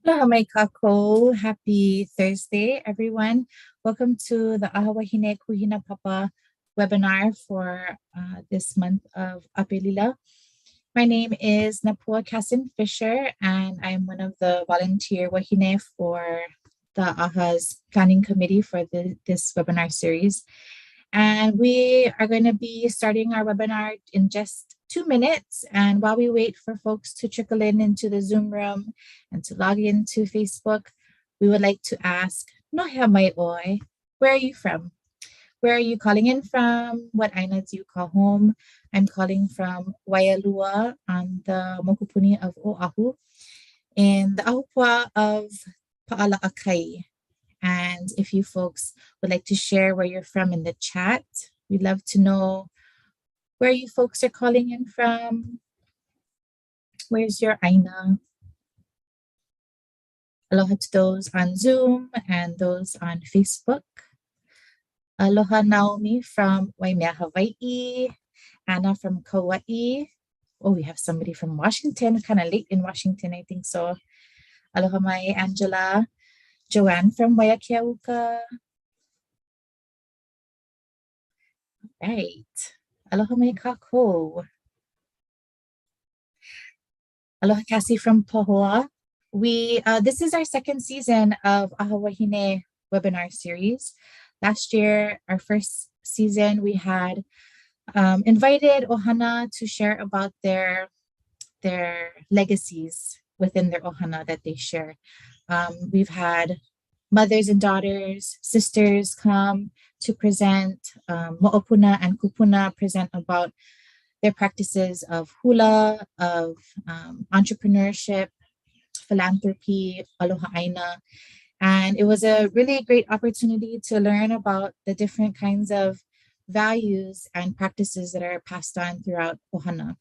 Aloha mai kākou. Happy Thursday, everyone. Welcome to the ʻAha Wahine Kuhinapapa webinar for this month of Apelila. My name is Napua Cassin Fisher, and I'm one of the volunteer wahine for the ʻAha's planning committee for this webinar series. And we are going to be starting our webinar in just 2 minutes. And while we wait for folks to trickle in into the Zoom room and to log into Facebook, we would like to ask, Nohea mai oi, where are you from? Where are you calling in from? What aina do you call home? I'm calling from Waialua on the mokupuni of Oahu in the ahupua of Pa'ala'akai. And if you folks would like to share where you're from in the chat, we'd love to know where you folks are calling in from. Where's your aina? Aloha to those on Zoom and those on Facebook. Aloha Naomi from Waimea, Hawaii. Anna from Kauai. Oh, we have somebody from Washington, kind of late in Washington, I think so. Aloha mai Angela. Joanne from Waiakeauka. Right. Aloha mai kākou. Aloha Cassie from Pahoa. This is our second season of ʻAha Wahine webinar series. Last year, our first season, we had invited ohana to share about their legacies within their ohana that they share. We've had mothers and daughters, sisters come to present, mo'opuna and kupuna present about their practices of hula, of entrepreneurship, philanthropy, aloha aina. And it was a really great opportunity to learn about the different kinds of values and practices that are passed on throughout ohana.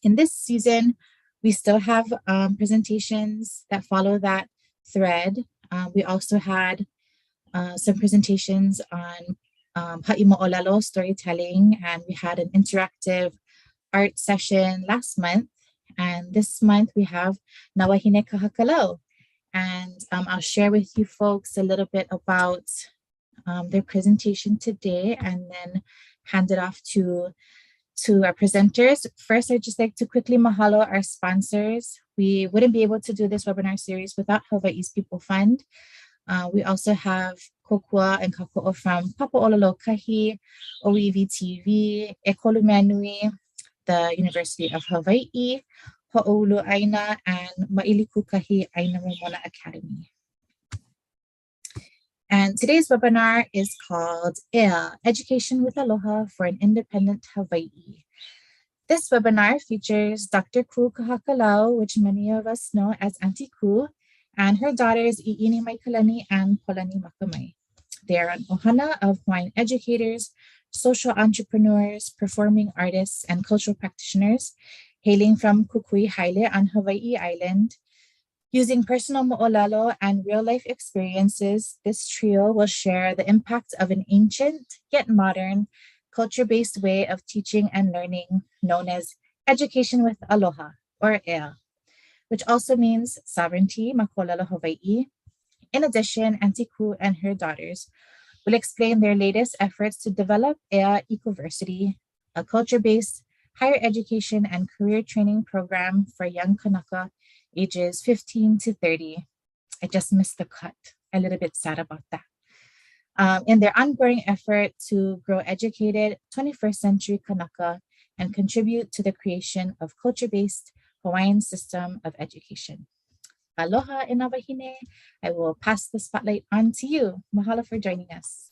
In this season, we still have presentations that follow that thread. We also had some presentations on ha'i mo'olelo storytelling, and we had an interactive art session last month. And this month we have Wāhine Kahakalau. And I'll share with you folks a little bit about their presentation today and then hand it off to our presenters. First, I'd just like to quickly mahalo our sponsors. We wouldn't be able to do this webinar series without Hawaii's People Fund. We also have kokua and kako'o from Papaʻolelo Kahi, OEV TV, Ekolumenui, the University of Hawaii, Ho'oulu Aina, and Ma'iliku Kahi Aina Momona Academy. And today's webinar is called EA Education with Aloha for an Independent Hawaii. This webinar features Dr. Kū Kahakalau, which many of us know as Aunty Kū, and her daughters ʻIʻinimaikalani and Pōlanimakamae. They are an ohana of Hawaiian educators, social entrepreneurs, performing artists, and cultural practitioners hailing from Kukuihaele on Hawaiʻi Island. Using personal moʻolelo and real-life experiences, this trio will share the impact of an ancient yet modern culture-based way of teaching and learning known as education with aloha, or EA, which also means sovereignty, makolelo Hawaii. In addition, Aunty Kū and her daughters will explain their latest efforts to develop EA Ecoversity, a culture-based higher education and career training program for young kanaka ages 15 to 30. I just missed the cut. A little bit sad about that. In their ongoing effort to grow educated 21st century kanaka and contribute to the creation of culture-based Hawaiian system of education. Aloha ʻAha Wahine. I will pass the spotlight on to you. Mahalo for joining us.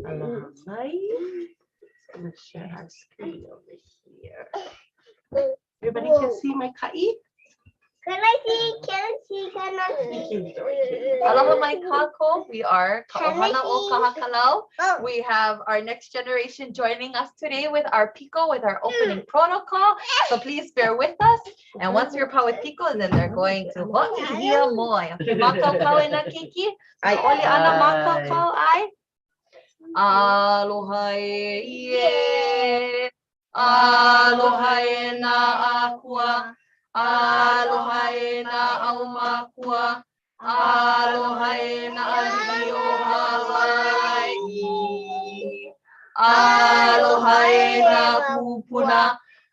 Aloha mai. I'm going to share our screen over here. Everybody can see my ka'i? Can I see? Can I see? Can I see? Aloha mai kako. We are Ka'ohana o Kahakalau. We have our next generation joining us today with our Piko, with our opening protocol. So please bear with us. And once you're pa with Piko, then they're going to Ho'ihia Moi. Okay, makakau e na kiki. Oli ana makakau ai. Aloha e. Aloha e na akua. Aloha e na aumakua. Aloha e na ali'i o Hawaii. Aloha e na kupuna.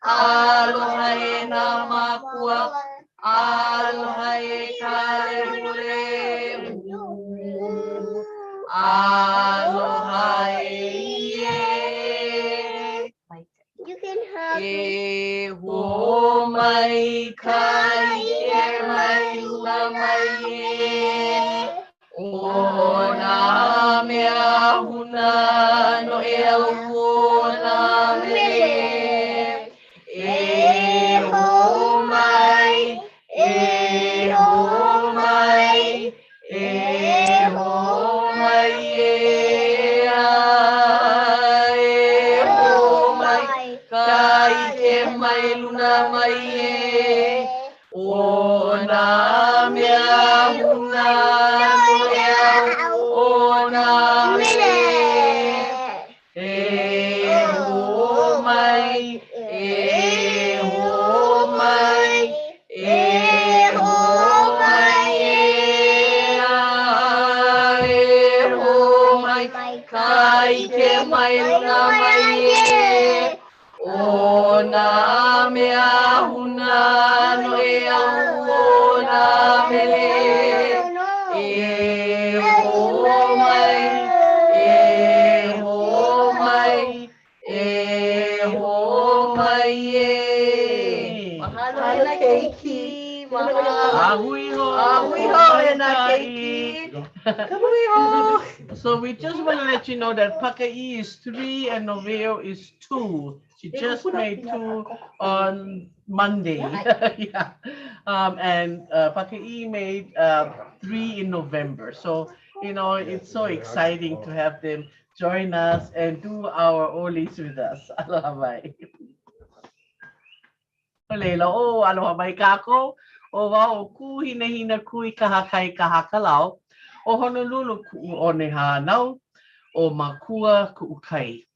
Aloha e na makua. Aloha e kalehule. Aloha e. You can have E ho mai kai e mai luna mai e. O na mea huna no e au o na mele. E ho mai, e ho mai, e ho mai e a. E ho mai, kai ke mai luna mai e. O na mea huna no e au o na mele. E ho mai, e ho mai, e ho mai e a. E ho mai, kai ke mai luna mai e. O na mea huna no e au o na mele. E ho mai, e ho mai, e ho mai e. Mahalo na keiki. Mahalo. Ahuiho e na keiki. Ahuiho. So we just want to let you know that Paka'i is 3 and Noveo is 2. She just made 2 on Monday. Yeah. And Paka'i made 3 in November. So, you know, it's so exciting to have them join us and do our olis with us. Aloha mai. Moʻolelo, aloha mai kako. O wau Kūhinapapa Kukuihaele o Honolulu ku'u o Nehanau, o Makua ku'u kai,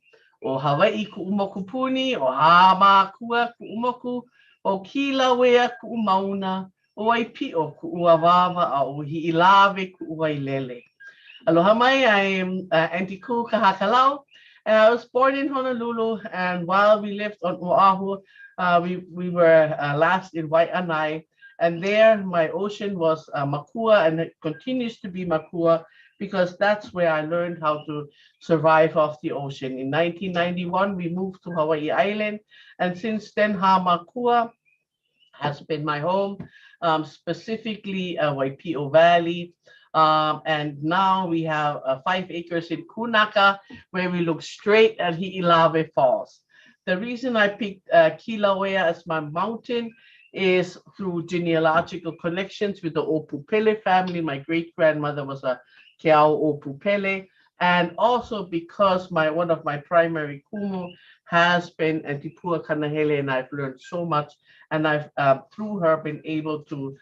o Hawaiʻi ku'u moku puni, o Hamakua ku'u moku, o Kilauea ku'u mauna, o Waipi'o ku'u awawa, a o Hiʻilave ku'u wailele. Aloha mai, I am Aunty Kū Kahakalau. I was born in Honolulu, and while we lived on Oahu, we were last in Waiʻanae. And there, my ocean was Makua, and it continues to be Makua because that's where I learned how to survive off the ocean. In 1991, we moved to Hawaiian Island, and since then, Makua has been my home, specifically Waipio Valley. And now we have 5 acres in Kanaka, where we look straight at Hiʻilave Falls. The reason I picked Kilauea as my mountain is through genealogical connections with the Opupele family. My great-grandmother was a Keao Opupele, and also because one of my primary kumu has been Antipua Kanahele, and I've learned so much, and I've through her been able to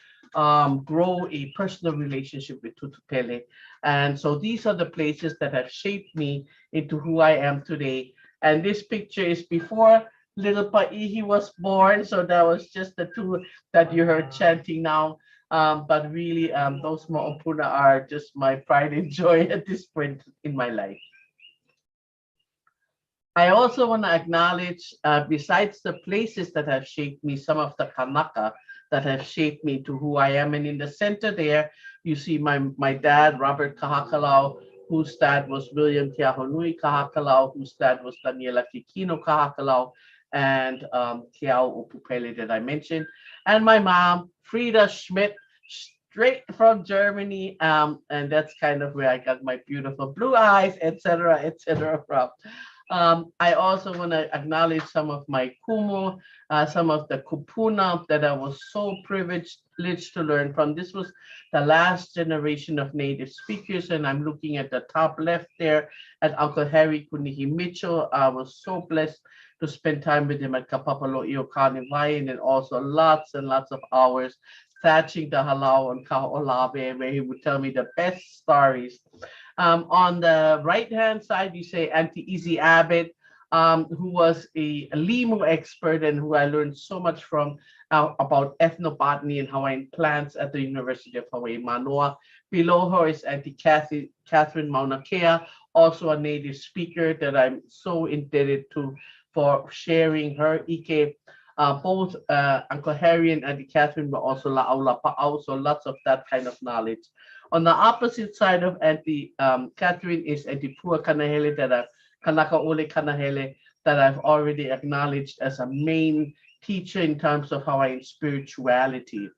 grow a personal relationship with Tutupele. And so these are the places that have shaped me into who I am today. And this picture is before little Pa'ihi was born, so that was just the 2 that you heard chanting now. But really, those mo'opuna are just my pride and joy at this point in my life. I also want to acknowledge, besides the places that have shaped me, some of the kanaka that have shaped me to who I am. And in the center there, you see my dad, Robert Kahakalau, whose dad was William Keahonui Kahakalau, whose dad was Daniela Kikino Kahakalau, and Keao Opupele that I mentioned, and my mom, Frida Schmidt, straight from Germany, and that's kind of where I got my beautiful blue eyes, etc., from. I also want to acknowledge some of my Kumu, some of the kupuna that I was so privileged to learn from. This was the last generation of native speakers, and I'm looking at the top left there at Uncle Harry Kunihi Mitchell. I was so blessed to spend time with him at Hawaiian, and also lots and lots of hours thatching the halau on Kaho'olawe, where he would tell me the best stories. On the right-hand side, you say Aunty Izzy Abbott, who was a limu expert and who I learned so much from about ethnobotany and Hawaiian plants at the University of Hawaii, Manoa. Below her is Aunty Catherine Maunakea, also a native speaker that I'm so indebted to for sharing her ike. Both Uncle Harry and Aunty Catherine were also la'aula pa'au, so lots of that kind of knowledge. On the opposite side of Aunty Catherine is Aunty Pua Kanahele, Kanaka Ole Kanahele, that I've already acknowledged as a main teacher in terms of Hawaiian spirituality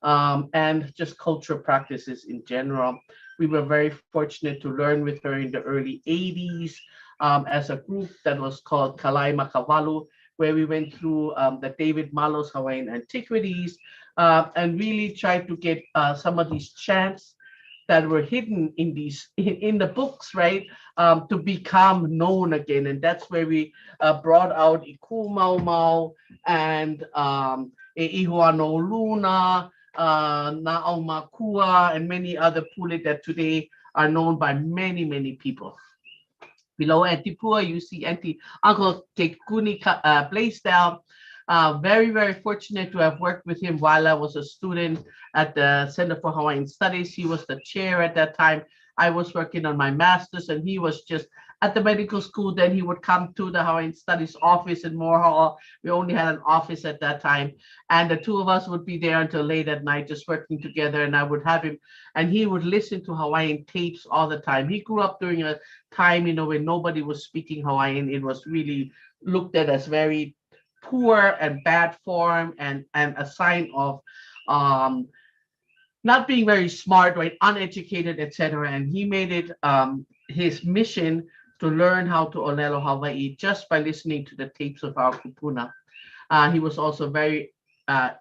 and just cultural practices in general. We were very fortunate to learn with her in the early 80s as a group that was called Pōlanimakamae, where we went through the David Malo's Hawaiian Antiquities and really tried to get some of these chants that were hidden in the books, right, to become known again. And that's where we brought out Iku Mau Mau and E Ihuano Luna, Na'au Makua, and many other pule that today are known by many, many people. Below Aunty Pua, you see Uncle Tekuni Blaisdell. Very, very fortunate to have worked with him while I was a student at the Center for Hawaiian Studies. He was the chair at that time. I was working on my master's, and he was just at the medical school. Then he would come to the Hawaiian Studies office in Moore Hall. We only had an office at that time. And the two of us would be there until late at night, just working together. And I would have him, and he would listen to Hawaiian tapes all the time. He grew up during a time, when nobody was speaking Hawaiian. It was really looked at as very poor and bad form and a sign of not being very smart, right, uneducated, etc. And he made it his mission to learn how to ʻōlelo Hawaii just by listening to the tapes of our kupuna. He was also very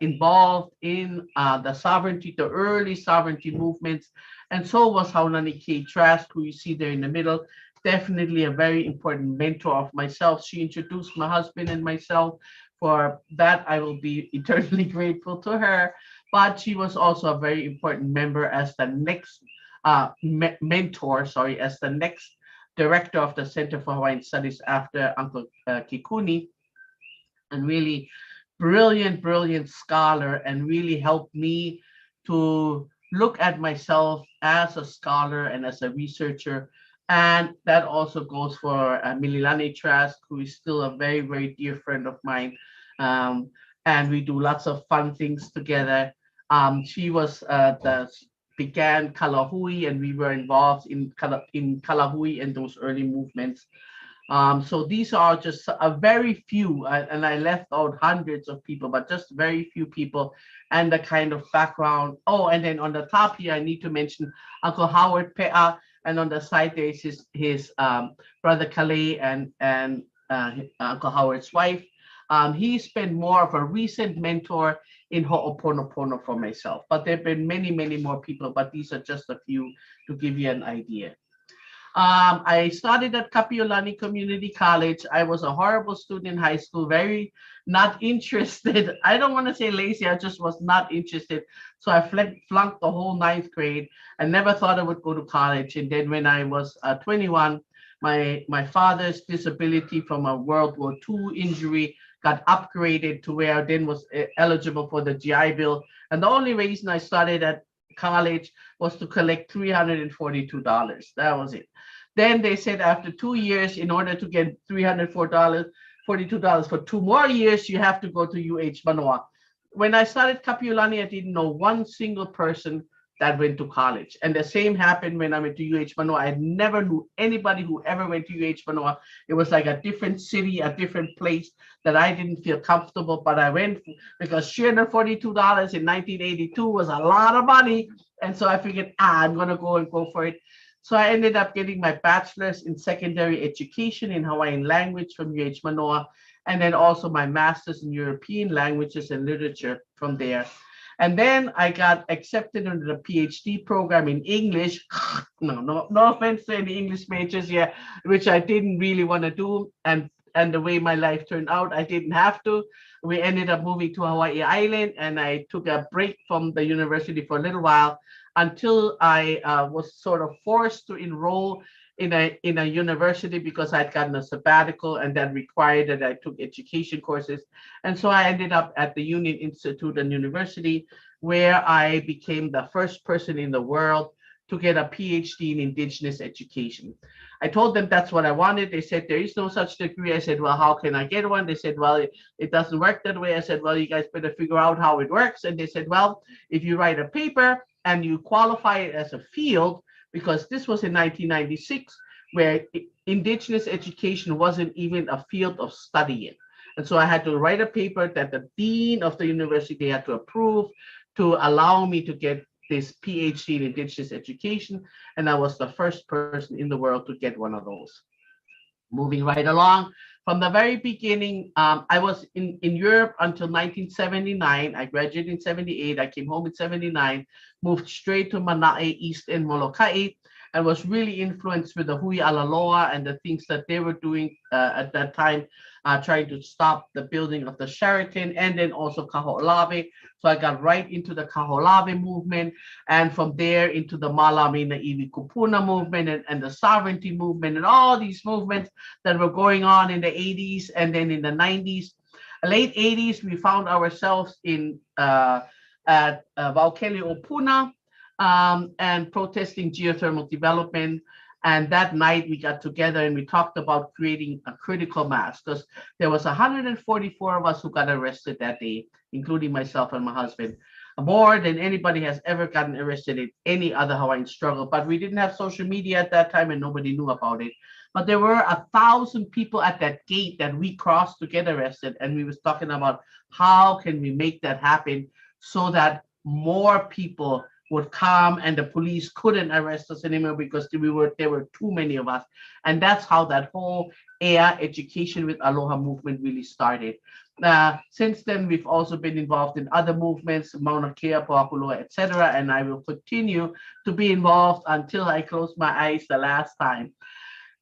involved in the early sovereignty movements, and so was Haunani K. Trask, who you see there in the middle. Definitely a very important mentor of myself. She introduced my husband and myself. For that, I will be eternally grateful to her. But she was also a very important member as the next as the next director of the Center for Hawaiian Studies after Uncle Kikuni, and really brilliant, brilliant scholar, and really helped me to look at myself as a scholar and as a researcher. And that also goes for Mililani Trask, who is still a very, very dear friend of mine. And we do lots of fun things together. She was began Kalahui, and we were involved in Kalahui and those early movements. So these are just a very few, and I left out hundreds of people, but just very few people and the kind of background. Oh, and then on the top here, I need to mention Uncle Howard Pe'a, and on the side there is his brother Calais and Uncle Howard's wife. He's been more of a recent mentor in Ho'oponopono for myself, but there have been many, many more people, but these are just a few to give you an idea. I started at Kapiolani Community College. I was a horrible student in high school, very not interested. I don't want to say lazy, I just was not interested. So I flunked the whole 9th grade. I never thought I would go to college. And then when I was 21, my father's disability from a World War II injury got upgraded to where I then was eligible for the GI Bill. And the only reason I started at college was to collect $342. That was it. Then they said after 2 years, in order to get $342 for 2 more years, you have to go to UH Manoa. When I started Kapiolani, I didn't know one single person that went to college. And the same happened when I went to UH Manoa. I never knew anybody who ever went to UH Manoa. It was like a different city, a different place that I didn't feel comfortable, but I went because $342 in 1982 was a lot of money. And so I figured, I'm gonna go for it. So I ended up getting my bachelor's in secondary education in Hawaiian language from UH Manoa, and then also my master's in European languages and literature from there. And then I got accepted into the PhD program in English. No offense to any English majors here, which I didn't really want to do. And the way my life turned out, I didn't have to. We ended up moving to Hawaiʻi Island, and I took a break from the university for a little while until I was sort of forced to enroll in a university because I'd gotten a sabbatical, and that required that I took education courses. And so I ended up at the Union Institute and University, where I became the first person in the world to get a PhD in Indigenous education. I told them that's what I wanted. They said, there is no such degree. I said, well, how can I get one? They said, well, it doesn't work that way. I said, well, you guys better figure out how it works. And they said, well, if you write a paper and you qualify it as a field, because this was in 1996, where Indigenous education wasn't even a field of study yet. And so I had to write a paper that the dean of the university had to approve to allow me to get this PhD in Indigenous education. And I was the first person in the world to get one of those. Moving right along, from the very beginning, I was in Europe until 1979. I graduated in 78. I came home in 79, moved straight to Manaʻe, East End, Molokai, and was really influenced with the Hui Alaloa and the things that they were doing at that time, trying to stop the building of the Sheraton, and then also Kaho'olawe. So I got right into the Kaho'olawe movement, and from there into the Malamina Iwi Kupuna movement and the sovereignty movement and all these movements that were going on in the 80s and then in the 90s. Late 80s, we found ourselves at Waukele Opuna, and protesting geothermal development. And that night we got together and we talked about creating a critical mass, because there was 144 of us who got arrested that day, including myself and my husband, more than anybody has ever gotten arrested in any other Hawaiian struggle. But we didn't have social media at that time and nobody knew about it. But there were 1,000 people at that gate that we crossed to get arrested. And we was talking about how can we make that happen so that more people would come and the police couldn't arrest us anymore because there were too many of us. And that's how that whole EA Education with Aloha movement really started. Since then, we've also been involved in other movements, Mauna Kea, Poapoloa, etc. And I will continue to be involved until I close my eyes the last time.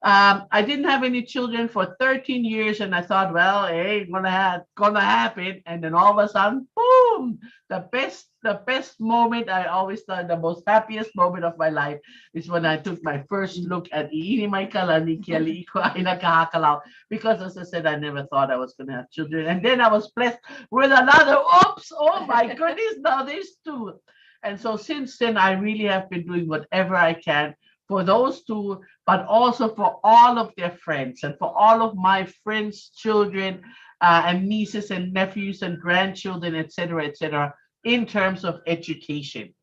I didn't have any children for 13 years, and I thought, well, it ain't gonna happen. And then all of a sudden, boom! The best moment, I always thought the most happiest moment of my life is when I took my first look at ʻIʻinimaikalani kia Wāhine Kahakalau, because as I said, I never thought I was gonna have children. And then I was blessed with another, oops, oh my goodness, now there's two. And so since then, I really have been doing whatever I can for those two, but also for all of their friends and for all of my friends' children and nieces and nephews and grandchildren, etc., in terms of education.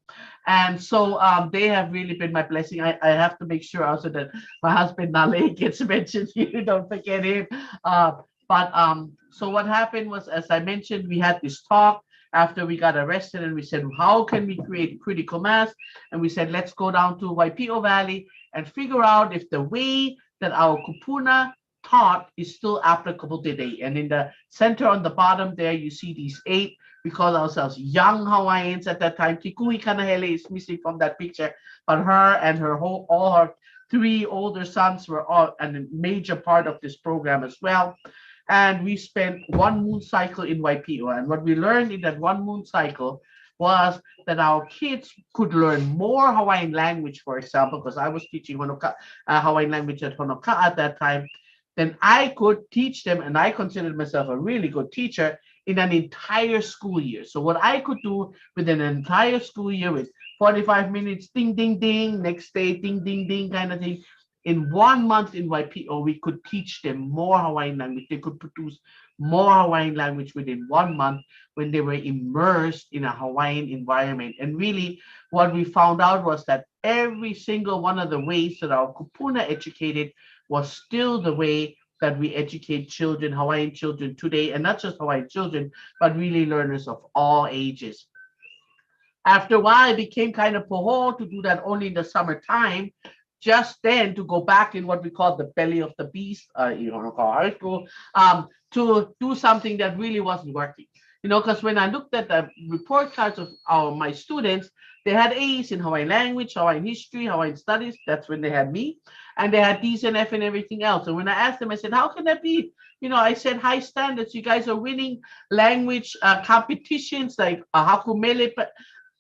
And so they have really been my blessing. I have to make sure also that my husband Nale gets mentioned here, don't forget him. So what happened was, as I mentioned, we had this talk after we got arrested, and we said, how can we create critical mass? And we said, let's go down to Waipio Valley and figure out if the way that our kupuna taught is still applicable today. And in the center on the bottom there, you see these 8, we call ourselves young Hawaiians at that time. Kukuihaele is missing from that picture, but her and all her 3 older sons were all a major part of this program as well. And we spent 1 moon cycle in Waipio. And what we learned in that 1 moon cycle was that our kids could learn more Hawaiian language, for example, because I was teaching Hawaiian language at Honoka'a at that time, then I could teach them, and I considered myself a really good teacher, in an entire school year. So what I could do with an entire school year with 45 minutes, ding, ding, ding, next day, ding, ding, ding, kind of thing, in 1 month in Waipio, we could teach them more Hawaiian language. They could produce more Hawaiian language within 1 month when they were immersed in a Hawaiian environment. And really, what we found out was that every single one of the ways that our kupuna educated was still the way that we educate children, Hawaiian children today, and not just Hawaiian children, but really learners of all ages. After a while, it became kind of poho to do that only in the summertime, just then to go back in what we call the belly of the beast, to do something that really wasn't working. Because when I looked at the report cards of my students, they had A's in Hawaiian language, Hawaiian history, Hawaiian studies. That's when they had me. And they had D's and F and everything else. And when I asked them, I said, how can that be? I said, high standards. You guys are winning language competitions like Hakumele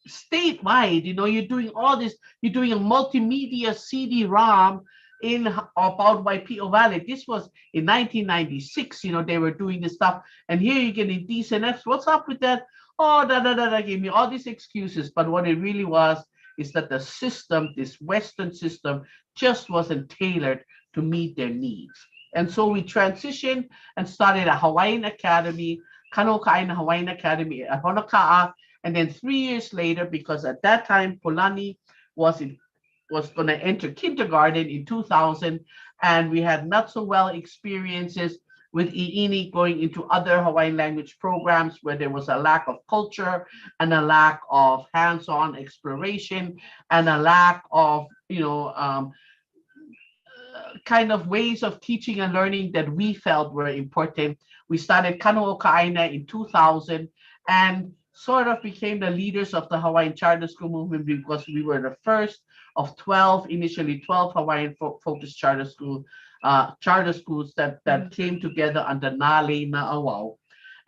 statewide. You're doing all this. You're doing a multimedia CD-ROM in about Waipio Valley. This was in 1996. They were doing this stuff. And here you're getting D's and F's. What's up with that? Oh, gave me all these excuses. But what it really was is that the system, this Western system, just wasn't tailored to meet their needs. And so we transitioned and started a Hawaiian Academy, Kanokaina Hawaiian Academy at Honoka'a. And then 3 years later, because at that time, Polani was going to enter kindergarten in 2000, and we had not so well experiences with ʻIʻini going into other Hawaiian language programs where there was a lack of culture and a lack of hands-on exploration and a lack of, kind of ways of teaching and learning that we felt were important. We started Kano'oka'aina in 2000 and sort of became the leaders of the Hawaiian Charter School movement because we were the first of 12, initially 12 Hawaiian focused charter schools that came together under Nale Na'awau.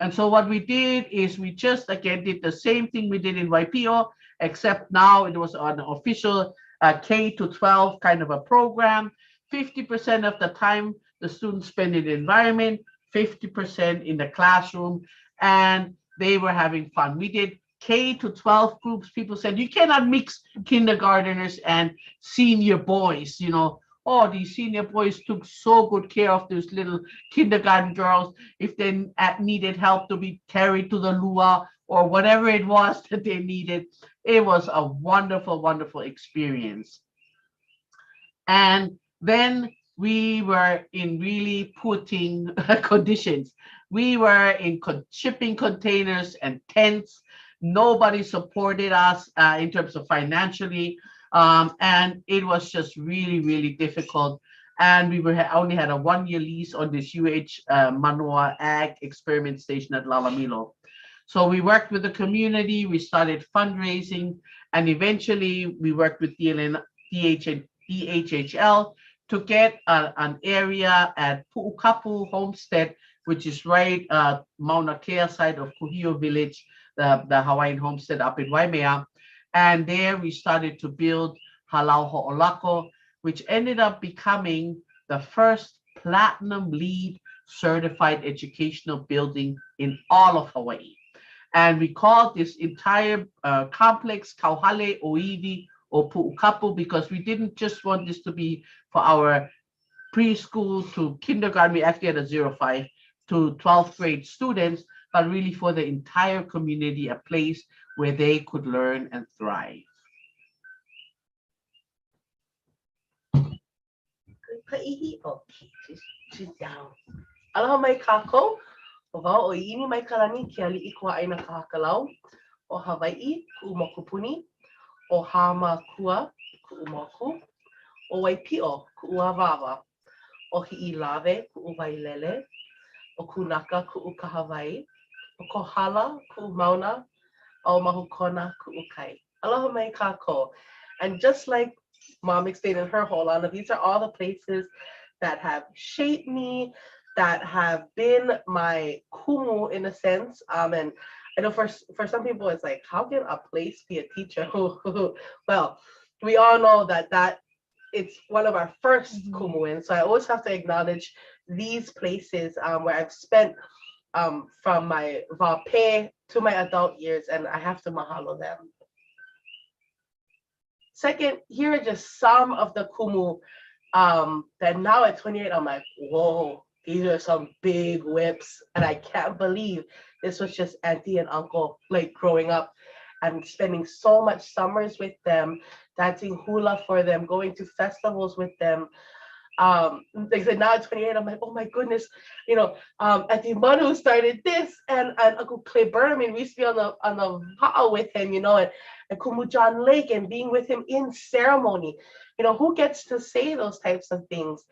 And so what we did is we just again did the same thing we did in Waipio, except now it was an official K to 12 kind of a program. 50% of the time the students spend in the environment, 50% in the classroom, and they were having fun. We did K to 12 groups. People said, you cannot mix kindergarteners and senior boys, Oh, these senior boys took so good care of those little kindergarten girls. If they needed help to be carried to the lua or whatever it was that they needed, it was a wonderful, wonderful experience. And then we were in really putting conditions. We were in shipping containers and tents. Nobody supported us in terms of financially. And it was just really, really difficult. And we only had a 1-year lease on this Manoa Ag Experiment Station at Lalamilo. So we worked with the community. We started fundraising. And eventually we worked with DHHL to get an area at Pu'ukapu Homestead, which is right Mauna Kea side of Kuhio Village, the Hawaiian homestead up in Waimea. And there we started to build Halau Ho'olako, which ended up becoming the first platinum LEED certified educational building in all of Hawaii. And we called this entire complex Kauhale Oiwi or Pu'ukapu because we didn't just want this to be for our preschool to kindergarten. We actually had a 0-5 to 12th grade students, but really for the entire community, a place where they could learn and thrive. Okay, sit down. Aloha mai kākou. O wau o ʻIʻinimaikalani ke aliʻi Wāhine Kahakalau. O Hawaiʻi kuʻumokupuni. O Hamakua kuʻumoku. O Waipio kuʻuawawa. O Hiʻilave kuʻuwailele. O Kanaka kuʻukahawai. O Kohala kuʻumauna. O Mahukona kuʻukai. Aloha mai kākou. And just like Mom explained in her whole honor, these are all the places that have shaped me, that have been my kumu in a sense. And I know for some people, it's like, how can a place be a teacher? Well, we all know that it's one of our first kumu. And so I always have to acknowledge these places where I've spent from my vape to my adult years, and I have to mahalo them. Second, here are just some of the kumu that now at 28, I'm like, whoa, these are some big whips. And I can't believe this was just auntie and uncle, like growing up and spending so much summers with them, dancing hula for them, going to festivals with them. Like I said, now at 28, I'm like, oh my goodness, Auntie Manu started this, and Uncle Clay Berman, we used to be on the pa'a with him, and Kumu John Lake and being with him in ceremony. You know, who gets to say those types of things?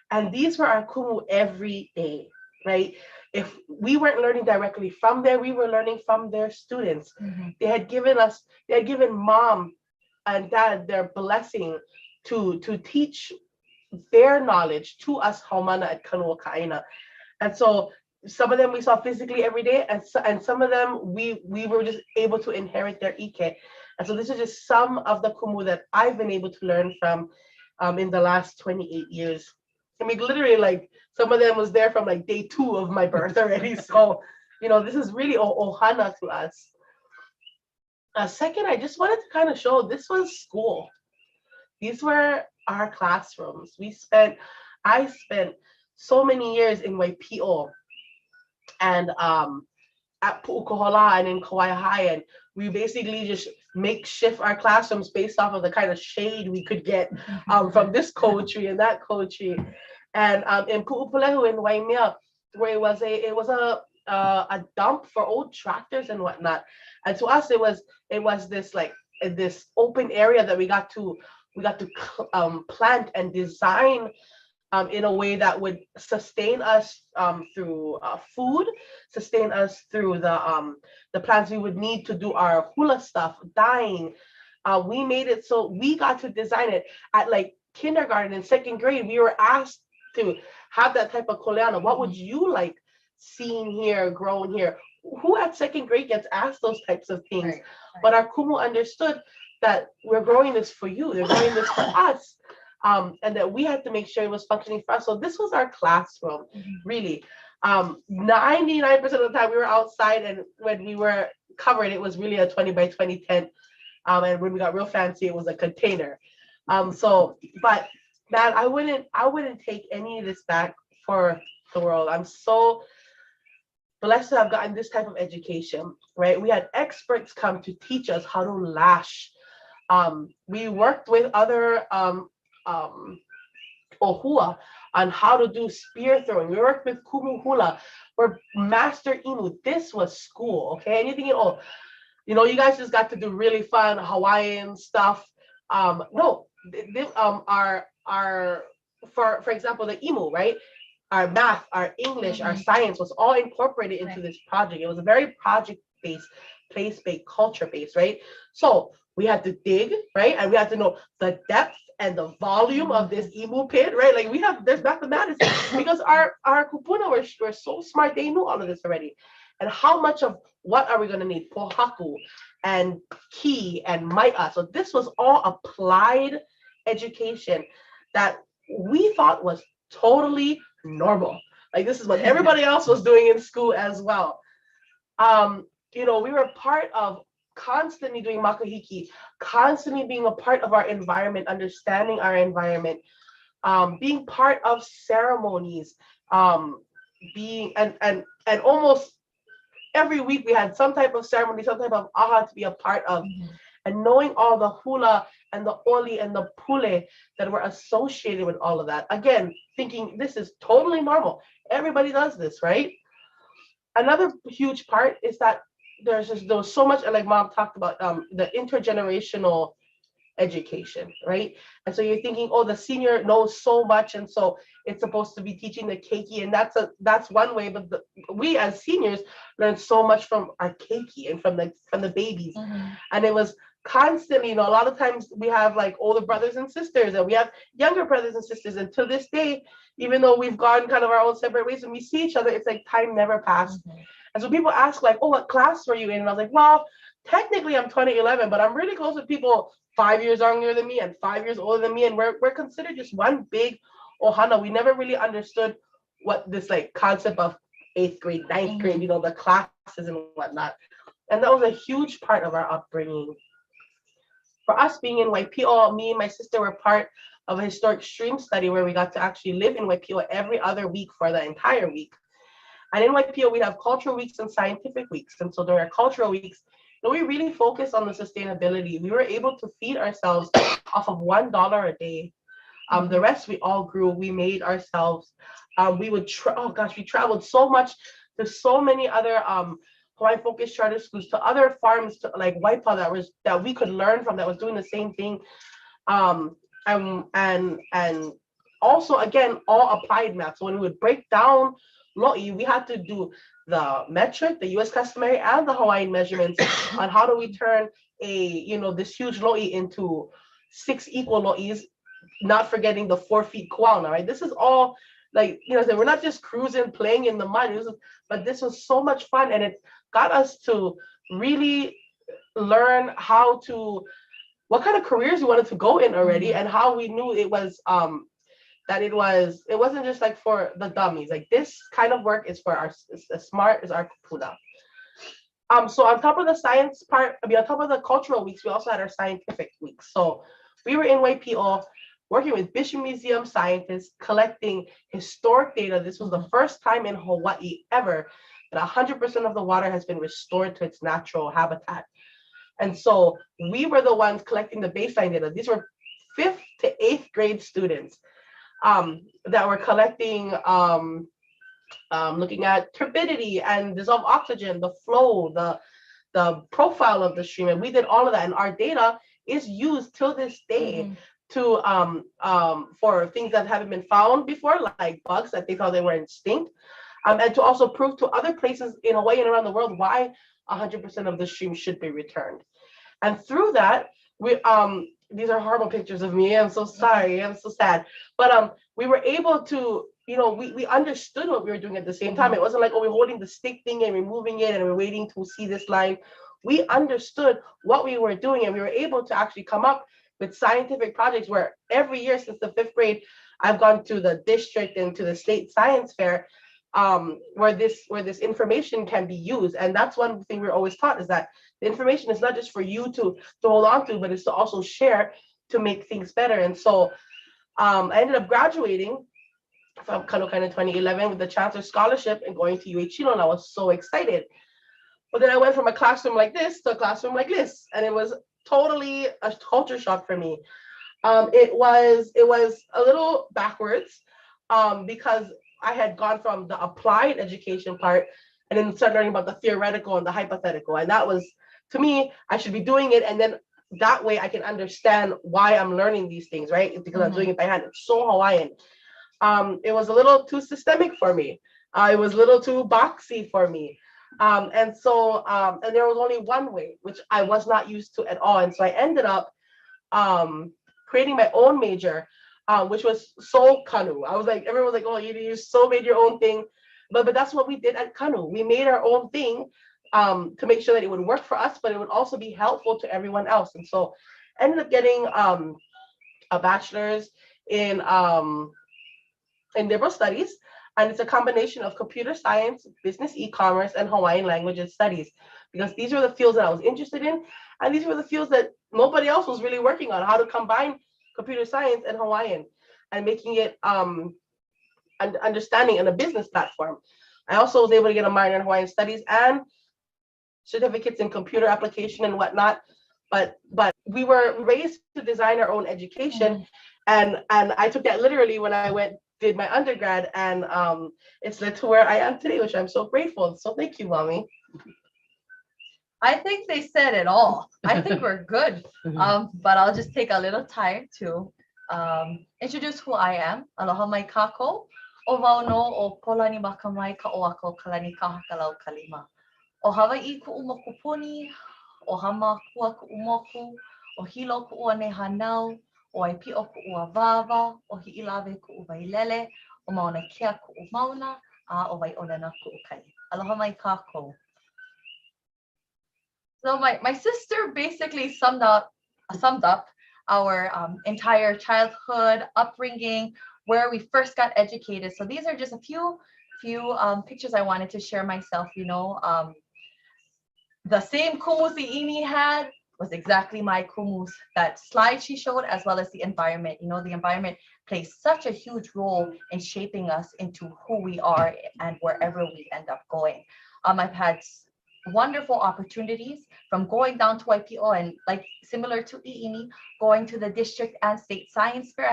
And these were our Kumu every day, right? If we weren't learning directly from there, we were learning from their students. They had given mom and dad their blessing to teach their knowledge to us haumana at Kanua Kaina. And so some of them we saw physically every day, and some of them we were just able to inherit their ike. And so this is just some of the Kumu that I've been able to learn from in the last 28 years. I mean, literally, like, some of them was there from like day 2 of my birth already. So, you know, this is really ohana to us. Second, I just wanted to kind of show this was school. These were our classrooms. I spent so many years in Waipio and at Pu'ukohola and in Kukuihaele, and we basically just makeshift our classrooms based off of the kind of shade we could get from this coaching and that coaching. And in Pu'upulehu in Waimea, where it was a dump for old tractors and whatnot. And to us, it was this like this open area that we got to plant and design in a way that would sustain us through food, sustain us through the plants we would need to do our hula stuff, dyeing. We made it so we got to design it at like kindergarten and 2nd grade. We were asked to have that type of koleana. What would you like seeing here, growing here? Who at 2nd grade gets asked those types of things? Right. But our Kumu understood that we're growing this for you. They're growing this for us. And that we had to make sure it was functioning for us. So this was our classroom, really. 99% of the time we were outside, and when we were covered, it was really a 20 by 20 tent. And when we got real fancy, it was a container. But man, I wouldn't take any of this back for the world. I'm so blessed to have gotten this type of education, right? We had experts come to teach us how to lash. We worked with other ohua on how to do spear throwing. We worked with kumu hula. We're master inu. This was school, okay? And you're thinking, oh, you know, you guys just got to do really fun Hawaiian stuff. No, for example, the imu, right? Our math, our English, our science was all incorporated into this project. It was a very project-based, place-based, culture-based, right? So we had to dig, right? And we had to know the depth and the volume of this imu pit, right? Like there's mathematics because our kupuna were so smart, they knew all of this already. And how much of what are we going to need? Pohaku and ki and maia. So this was all applied education that we thought was totally normal. Like this is what everybody else was doing in school as well. You know, we were part of constantly doing makahiki, constantly being a part of our environment, understanding our environment, being part of ceremonies, being and almost every week we had some type of ceremony, some type of ʻaha to be a part of, and knowing all the hula and the oli and the pule that were associated with all of that. Again, thinking this is totally normal. Everybody does this, right? Another huge part is that there was so much, like Mom talked about, the intergenerational education, right? And so you're thinking, oh, the senior knows so much, and so it's supposed to be teaching the keiki, and that's one way. But we as seniors learn so much from our keiki and from the babies, and it was constantly, you know, a lot of times we have like older brothers and sisters, and we have younger brothers and sisters, and to this day, even though we've gone kind of our own separate ways, when we see each other, it's like time never passed. And so people ask like, oh, what class were you in? And I was like, well, technically I'm 2011, but I'm really close with people 5 years younger than me and 5 years older than me. And we're considered just one big ohana. We never really understood what this like concept of 8th grade, 9th grade, you know, the classes and whatnot. And that was a huge part of our upbringing. For us being in Waipio, me and my sister were part of a historic stream study where we got to actually live in Waipio every other week for the entire week. And in Waipio, we'd have cultural weeks and scientific weeks. And so during our cultural weeks, you know, we really focused on the sustainability. We were able to feed ourselves off of $1 a day. The rest we all grew, we made ourselves. We traveled so much to so many other Hawaiian focused charter schools to other farms to like Waipa that we could learn from that was doing the same thing. And also again, all applied math. So when we would break down lo'i, we had to do the metric, the US customary, and the Hawaiian measurements on how do we turn this huge lo'i into 6 equal lo'is, not forgetting the 4 feet kuauna, right? This is all like, we're not just cruising, playing in the mud, but this was so much fun, and it got us to really learn what kind of careers we wanted to go in already, and how we knew it was that it wasn't just like for the dummies. Like this kind of work is for as smart as our kupuna. So on top of the science part, on top of the cultural weeks, we also had our scientific weeks. So we were in Waipi'o working with Bishop Museum scientists, collecting historic data. This was the first time in Hawaii ever that 100% of the water has been restored to its natural habitat. And so we were the ones collecting the baseline data. These were 5th to 8th grade students that were collecting, looking at turbidity and dissolved oxygen, the flow, the profile of the stream. And we did all of that. And our data is used till this day to for things that haven't been found before, like bugs that they thought they were extinct, and to also prove to other places in Hawaii and around the world why 100% of the stream should be returned. And through that, we these are horrible pictures of me. I'm so sorry. I'm so sad. But we were able to, we understood what we were doing at the same time. It wasn't like, oh, we're holding the stick thing and removing it and we're waiting to see this line. We understood what we were doing, and we were able to actually come up with scientific projects where every year since the 5th grade, I've gone to the district and to the state science fair, where this information can be used. And that's one thing we're always taught, is that the information is not just for you to hold on to, but it's to also share to make things better. And so I ended up graduating from Kanaka in 2011 with the Chancellor Scholarship and going to UH, and I was so excited. But then I went from a classroom like this to a classroom like this, and it was totally a culture shock for me. It was a little backwards because I had gone from the applied education part and then started learning about the theoretical and the hypothetical. And that was, to me, I should be doing it. And then that way I can understand why I'm learning these things, right? It's because I'm doing it by hand. It's so Hawaiian. It was a little too systemic for me. It was a little too boxy for me. And there was only one way, which I was not used to at all. And so I ended up creating my own major, which was Soul Kanu. I was like, everyone was like, oh, you so made your own thing. But that's what we did at Kanu. We made our own thing to make sure that it would work for us, but it would also be helpful to everyone else. And so I ended up getting a bachelor's in liberal studies. And it's a combination of computer science, business e-commerce, and Hawaiian languages studies, because these were the fields that I was interested in. And these were the fields that nobody else was really working on, how to combine computer science and Hawaiian and making it understanding in a business platform. I also was able to get a minor in Hawaiian studies and certificates in computer application and whatnot. But we were raised to design our own education. And I took that literally when I did my undergrad, and it's led to where I am today, which I'm so grateful. So thank you, Mommy. I think they said it all. I think we're good. But I'll just take a little time to introduce who I am. Aloha mai kako. O wau no o Pōlanimakamae ka oako kalani kahakalau kalima. O Hawaiʻi kuʻumokupuni, o hama kua kuʻumoku, o hilo kuʻuane hanau, o Waipi'o kuʻuawāwa, o hiʻilawe kuʻuwailele, o mauna kea kuʻumauna, a o waiʻolena kuʻukai. Aloha mai kako. So my sister basically summed up our entire childhood, upbringing, where we first got educated. So these are just a few pictures I wanted to share myself. The same kumus ʻiʻini had was exactly my kumus. That slide she showed, as well as the environment. The environment plays such a huge role in shaping us into who we are and wherever we end up going. I've had wonderful opportunities from going down to Waipi'o and, like similar to ʻiʻini, going to the district and state science fair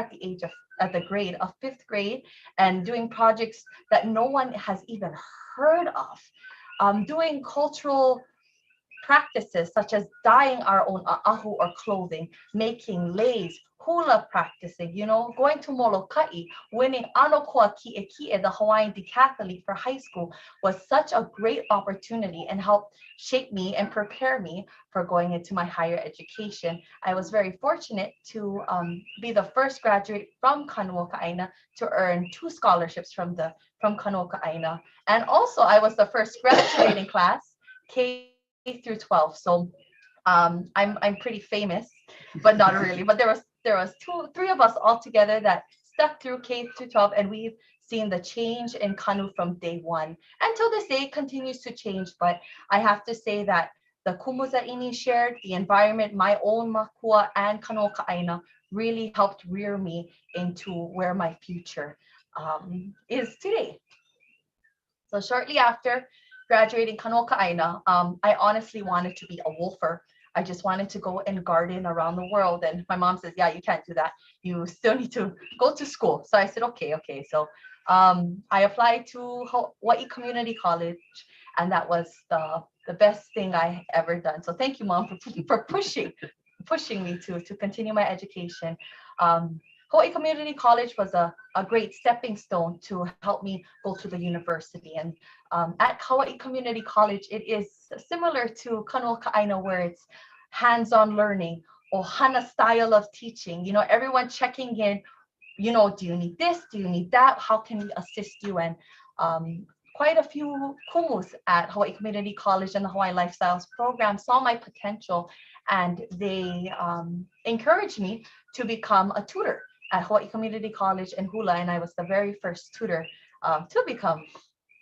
at the grade of 5th grade and doing projects that no one has even heard of. doing cultural practices such as dyeing our own ʻahu or clothing, making leis, hula practicing, you know, going to Molokaʻi, winning ano koa kiʻekiʻe, the Hawaiian decathlete for high school, was such a great opportunity and helped shape me and prepare me for going into my higher education. I was very fortunate to be the first graduate from Kanuokaʻaina to earn 2 scholarships from Kanuokaʻaina. And also I was the first graduating class, K through 12. So I'm pretty famous, but not really. But there was 3 of us all together that stuck through K through 12, and we've seen the change in Kanu from day 1. Until this day, it continues to change. But I have to say that the kumus that Ini shared, the environment, my own makua, and Kanuokaʻaina really helped rear me into where my future is today. So shortly after graduating Kanuokaʻaina, I honestly wanted to be a wolfer. I just wanted to go and garden around the world. And my mom says, yeah, you can't do that. You still need to go to school. So I said, okay. So I applied to Hawaiʻi Community College, and that was the best thing I ever done. So thank you, Mom, for pushing me to continue my education. Hawaiʻi Community College was a great stepping stone to help me go to the university. And at Hawaiʻi Community College, it is similar to Kanuokaʻaina, where it's hands-on learning or hana style of teaching. You know, everyone checking in, you know, do you need this? Do you need that? How can we assist you? And quite a few kumus at Hawaiʻi Community College and the Hawaiian Lifestyles program saw my potential, and they encouraged me to become a tutor at Hawaiʻi Community College in hula. And I was the very first tutor to become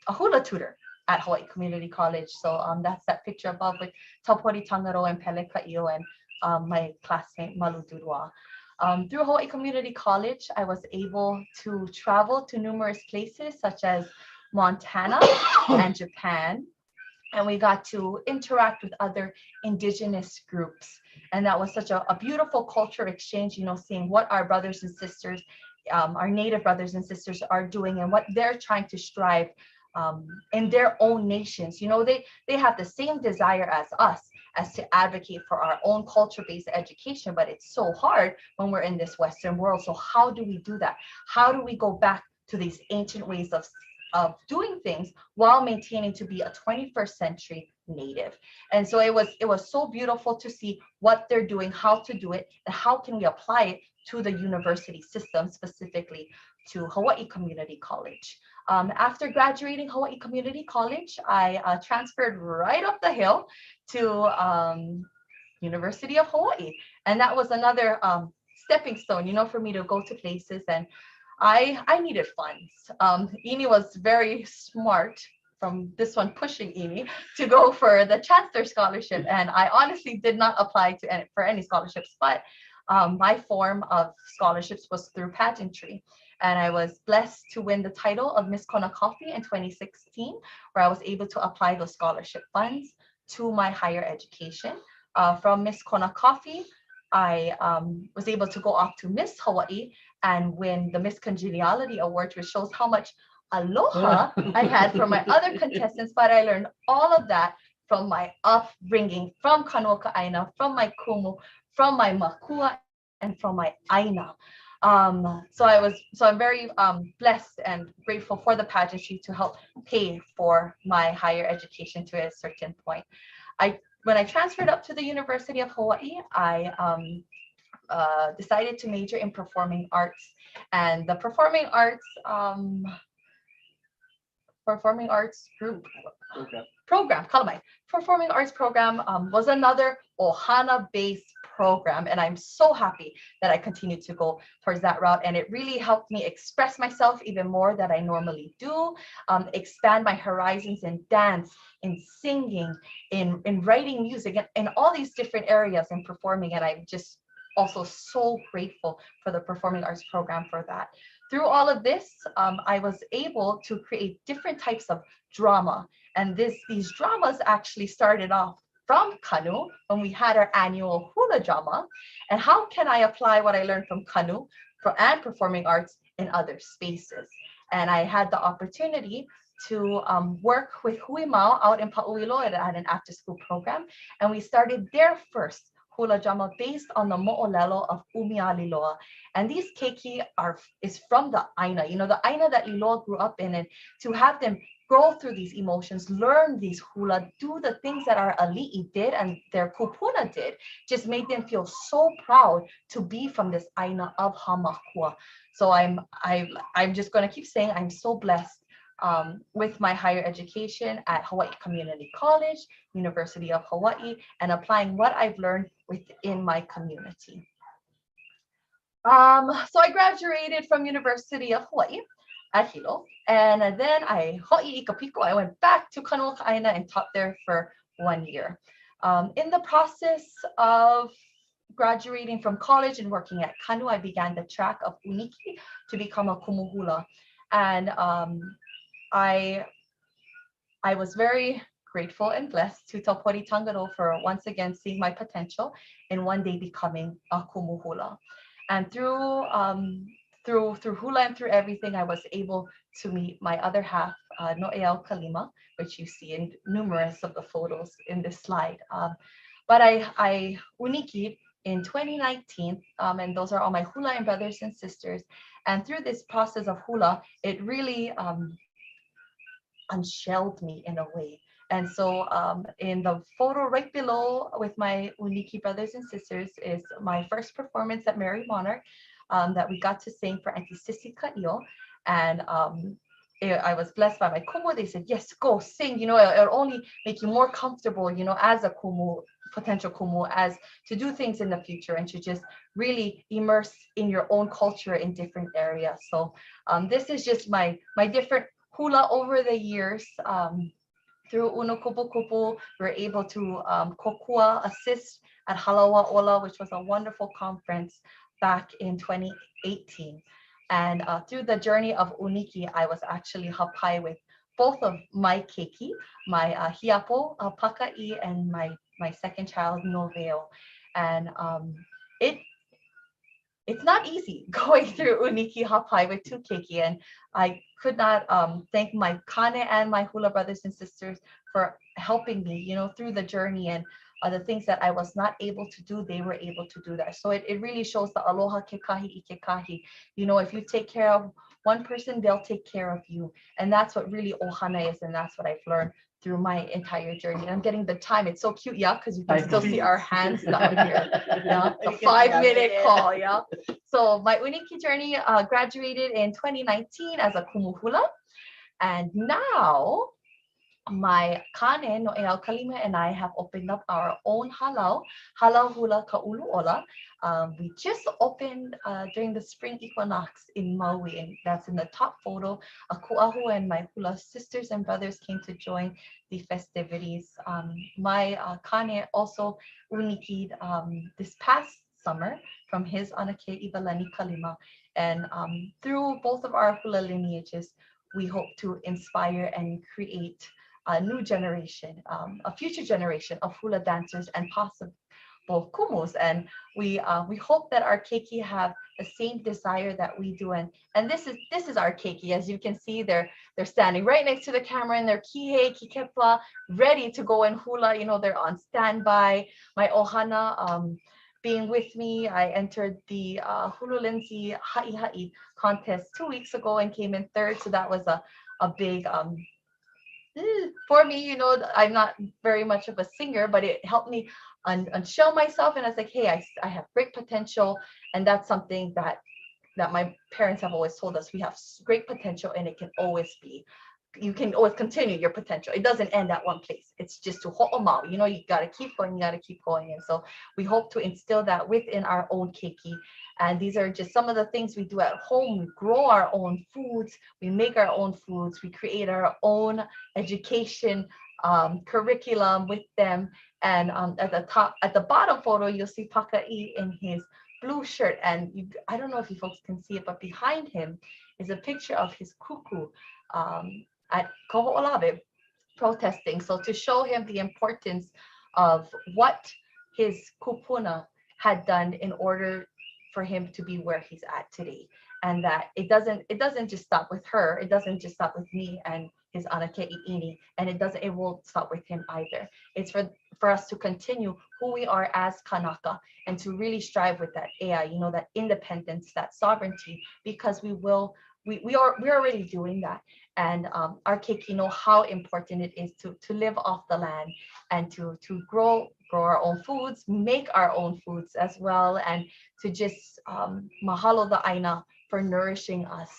a hula tutor at Hawaiʻi Community College. So that's that picture above with Taupori Tangaro and Pele Ka'io and my classmate Malu Durua. Through Hawaiʻi Community College, I was able to travel to numerous places such as Montana and Japan. And we got to interact with other indigenous groups. And that was such a beautiful culture exchange, you know, seeing what our brothers and sisters, our Native brothers and sisters are doing and what they're trying to strive in their own nations. You know, they have the same desire as us, as to advocate for our own culture-based education, but it's so hard when we're in this Western world. So how do we do that? How do we go back to these ancient ways of doing things while maintaining to be a 21st century Native? And so it was so beautiful to see what they're doing, how to do it, and how can we apply it to the university system, specifically to Hawaiʻi Community College. After graduating Hawaiʻi Community College, I transferred right up the hill to University of Hawaii. And that was another stepping stone, you know, for me to go to places. And I needed funds. Ini was very smart, from this one pushing Ini to go for the Chancellor Scholarship. And I honestly did not apply for any scholarships, but my form of scholarships was through pageantry. And I was blessed to win the title of Miss Kona Coffee in 2016, where I was able to apply those scholarship funds to my higher education. From Miss Kona Coffee, I was able to go off to Miss Hawaii and win the Miss Congeniality Award, which shows how much aloha I had from my other contestants. But I learned all of that from my upbringing, from Kanuokaʻaina, from my kumu, from my makua, and from my aina. So I'm very blessed and grateful for the pageantry to help pay for my higher education to a certain point. When I transferred up to the University of Hawaii, I decided to major in performing arts, and the performing arts performing arts program was another ʻohana-based program, and I'm so happy that I continued to go towards that route. And it really helped me express myself even more than I normally do, expand my horizons in dance, in singing, in writing music, and all these different areas in performing. And I'm just also so grateful for the performing arts program for that. Through all of this, I was able to create different types of drama. And these dramas actually started off from Kanu when we had our annual hula drama. And how can I apply what I learned from Kanu and performing arts in other spaces? And I had the opportunity to work with Huimau out in Pauilo at an after-school program. And we started their first hula drama based on the moʻolelo of Umialiloa. And these keiki is from the aina, the aina that Liloa grew up in, and to have them go through these emotions, learn these hula, do the things that our ali'i did and their kupuna did, just made them feel so proud to be from this aina of Hamakua. So I'm just going to keep saying I'm so blessed with my higher education at Hawaii Community College, University of Hawaii, and applying what I've learned within my community. So I graduated from University of Hawaii at Hilo, and then I went back to Kanuakaina and taught there for 1 year. In the process of graduating from college and working at Kanu, I began the track of Uniki to become a Kumu hula. And I was very grateful and blessed to Taupori Tangaro for once again seeing my potential and one day becoming a Kumu hula. And through hula and through everything, I was able to meet my other half, No'eau Kalima, which you see in numerous of the photos in this slide. But I Uniki in 2019, and those are all my hula brothers and sisters. And through this process of hula, it really unshelled me in a way. And so in the photo right below with my Uniki brothers and sisters is my first performance at Mary Monarch that we got to sing for Aunty Sissy Ka'io. And I was blessed by my kumu. They said, yes, go sing, it'll only make you more comfortable, as a kumu, potential kumu, as to do things in the future and to just really immerse in your own culture in different areas. So this is just my different hula over the years. Through Uno Kupu Kupu, we were able to kokua assist at Halawa Ola, which was a wonderful conference back in 2018. And through the journey of Uniki, I was actually hapai with both of my keiki, my hiapo, Paka'i, and my second child, Noveo. And it's not easy going through Uniki hapai with two keiki, and I could not thank my kane and my hula brothers and sisters for helping me, through the journey, and the things that I was not able to do, they were able to do that. So it really shows the aloha kekahi ikekahi. If you take care of one person, they'll take care of you, and that's what really ohana is, and that's what I've learned through my entire journey. And I'm getting the time. It's so cute, yeah, because you can still see our hands down here. Yeah, the 5-minute call, yeah. So my Uniki journey graduated in 2019 as a kumu hula, and now my kane No'eau Kalima and I have opened up our own halau hula ka'ulu'ola. We just opened during the spring equinox in Maui, and that's in the top photo. Ku'ahu and my hula sisters and brothers came to join the festivities. My kane also uniki'd this past summer from his anake Iwalani Kalima, and through both of our hula lineages, we hope to inspire and create a new generation, a future generation of hula dancers and possible kumus. And we hope that our keiki have the same desire that we do. And this is our keiki. As you can see, they're standing right next to the camera in their kihei, kikepa, ready to go and hula. They're on standby. My ohana being with me, I entered the Hululensi Ha'i contest 2 weeks ago and came in third. So that was a big for me, I'm not very much of a singer, but it helped me unshell myself. And I was like, hey, I have great potential. And that's something that my parents have always told us. We have great potential, and it can always be. You can always continue your potential. It doesn't end at one place. It's just to ho'omau. You got to keep going. You got to keep going. And so we hope to instill that within our own keiki. And these are just some of the things we do at home. We grow our own foods. We make our own foods. We create our own education curriculum with them. And at the bottom photo, you'll see Paka'i in his blue shirt. And I don't know if you folks can see it, but behind him is a picture of his kuku at Koho'olawe protesting. So to show him the importance of what his kupuna had done in order for him to be where he's at today, and that it doesn't just stop with her, it doesn't just stop with me and his anake ʻiʻini, and it won't stop with him either. It's for us to continue who we are as kanaka and to really strive with that ea, that independence, that sovereignty, because we're already doing that. And our keiki know how important it is to live off the land and to grow our own foods, make our own foods as well, and to just mahalo the aina for nourishing us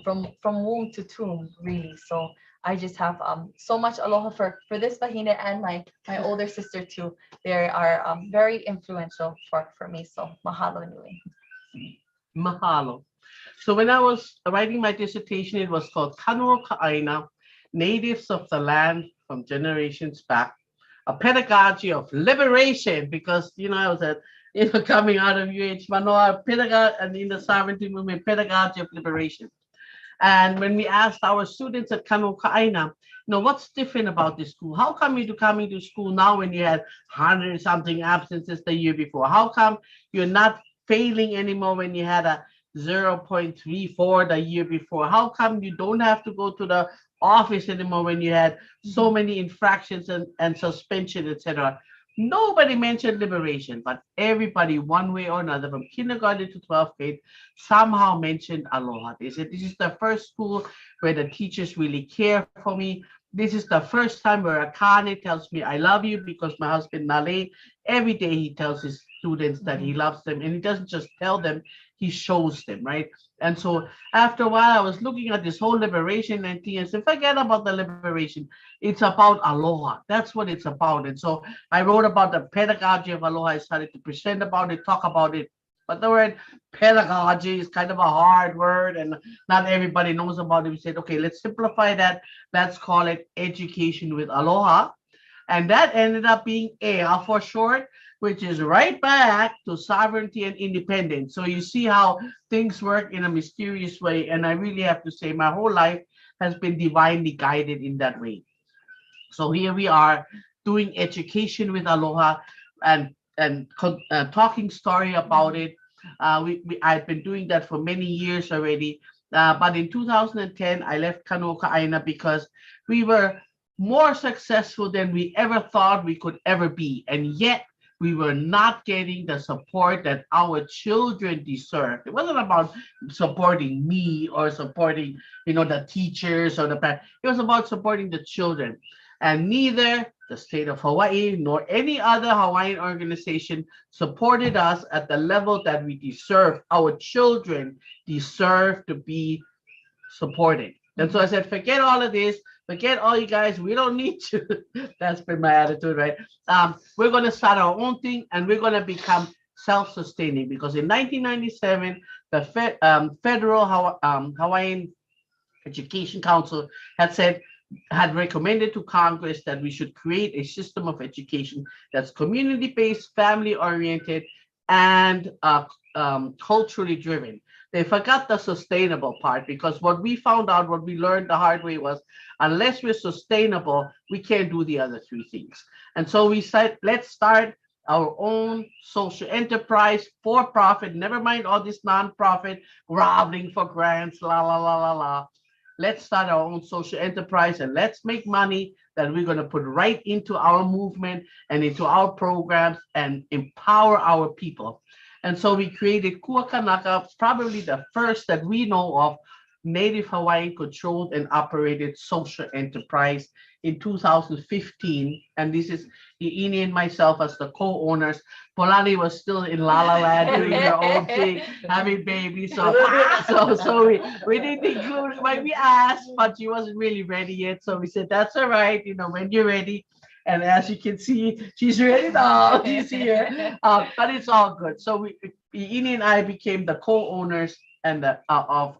from womb to tomb, really. So I just have so much aloha for this wahine and my older sister too. They are very influential for me. So mahalo nui. Mahalo. So when I was writing my dissertation, it was called Kanua Ka'aina, Natives of the Land from Generations Back, a pedagogy of liberation, because, I was coming out of UH Manoa, pedagogy, and in the sovereignty movement, pedagogy of liberation. And when we asked our students at Kanua Ka'aina, what's different about this school? How come you're coming to school now when you had 100-something absences the year before? How come you're not failing anymore when you had a 0.34 the year before? How come you don't have to go to the office anymore when you had so many infractions and suspension, etc.? Nobody mentioned liberation, but everybody, one way or another, from kindergarten to 12th grade, somehow mentioned aloha. They said, this is the first school where the teachers really care for me. This is the first time where a kane tells me I love you, because my husband Nale, every day he tells his students that he loves them, and he doesn't just tell them, he shows them, right? And so after a while, I was looking at this whole liberation and thing, and said, forget about the liberation. It's about aloha. That's what it's about. And so I wrote about the pedagogy of aloha. I started to present about it, talk about it. But the word pedagogy is kind of a hard word, and not everybody knows about it. We said, okay, let's simplify that. Let's call it education with aloha. And that ended up being EA for short, which is right back to sovereignty and independence. So you see how things work in a mysterious way. And I really have to say my whole life has been divinely guided in that way. So here we are doing education with aloha and talking story about it. I've been doing that for many years already. But in 2010, I left Kanua Ka'aina because we were more successful than we ever thought we could ever be. And yet we were not getting the support that our children deserved. It wasn't about supporting me or supporting, the teachers or the parents. It was about supporting the children. And neither the state of Hawaii nor any other Hawaiian organization supported us at the level that we deserve. Our children deserve to be supported. And so I said, forget all of this. Forget all you guys. We don't need to. That's been my attitude, right? We're going to start our own thing, and we're going to become self-sustaining, because in 1997, the Federal Hawaiian Education Council had recommended to Congress that we should create a system of education that's community-based, family-oriented, and culturally driven. They forgot the sustainable part, because what we found out, what we learned the hard way was, unless we're sustainable, we can't do the other three things. And so we said, let's start our own social enterprise, for profit, never mind all this nonprofit groveling for grants, la, la, la, la, la. Let's start our own social enterprise, and let's make money that we're going to put right into our movement and into our programs and empower our people. And so we created Kua Kanaka, probably the first that we know of Native Hawaiian controlled and operated social enterprise in 2015. And this is ʻIʻini and myself as the co-owners. Polani was still in La La Land doing her own thing, having babies. So we didn't include, like we asked, but she wasn't really ready yet. So we said, that's all right, when you're ready. And as you can see, she's ready now. She's here, but it's all good. So ʻIʻini and I became the co-owners of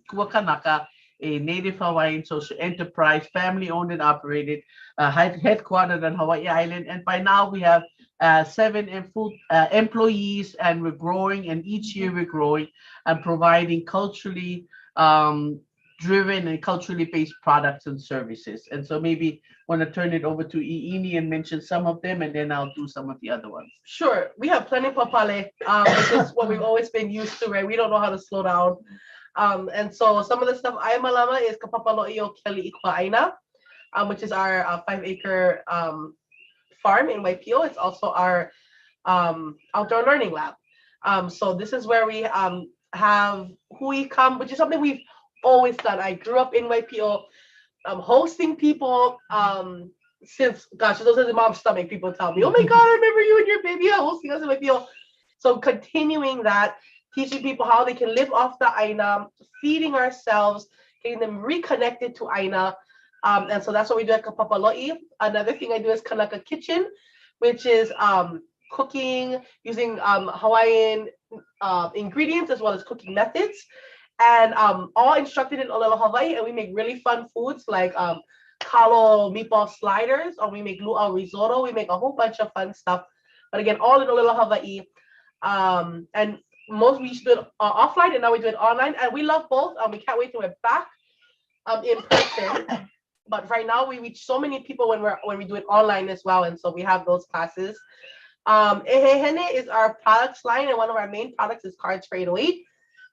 Kua Kanaka, a Native Hawaiian social enterprise, family-owned and operated, headquartered on Hawaii'i Island. And by now we have 7 employees, and we're growing. And each year we're growing and providing culturally driven and culturally based products and services. And so maybe want to turn it over to ʻIʻini and mention some of them, and then I'll do some of the other ones. Sure. We have plenty papale, which is what we've always been used to, right? We don't know how to slow down. And so some of the stuff I malama is kapapalo'i o Keli Ikuaina, which is our 5-acre farm in Waipio. It's also our outdoor learning lab. So this is where we have hui come, which is something we've always done. I grew up in Waipio, hosting people since, gosh, those are the mom's stomach. People tell me, oh my God, I remember you and your baby hosting us in Waipio. So continuing that, teaching people how they can live off the aina, feeding ourselves, getting them reconnected to aina. And so that's what we do at Kapapalo'i. Another thing I do is Kanaka Kitchen, which is cooking using Hawaiian ingredients as well as cooking methods. And all instructed in ʻŌlelo Hawaii. And we make really fun foods like kalo meatball sliders, or we make luau risotto. We make a whole bunch of fun stuff. But again, all in ʻŌlelo Hawaii. And most we used to do it offline, and now we do it online. And we love both. We can't wait to get back in person. But right now we reach so many people when we do it online as well. And so we have those classes. ʻEhehene is our products line, and one of our main products is Cards for 808,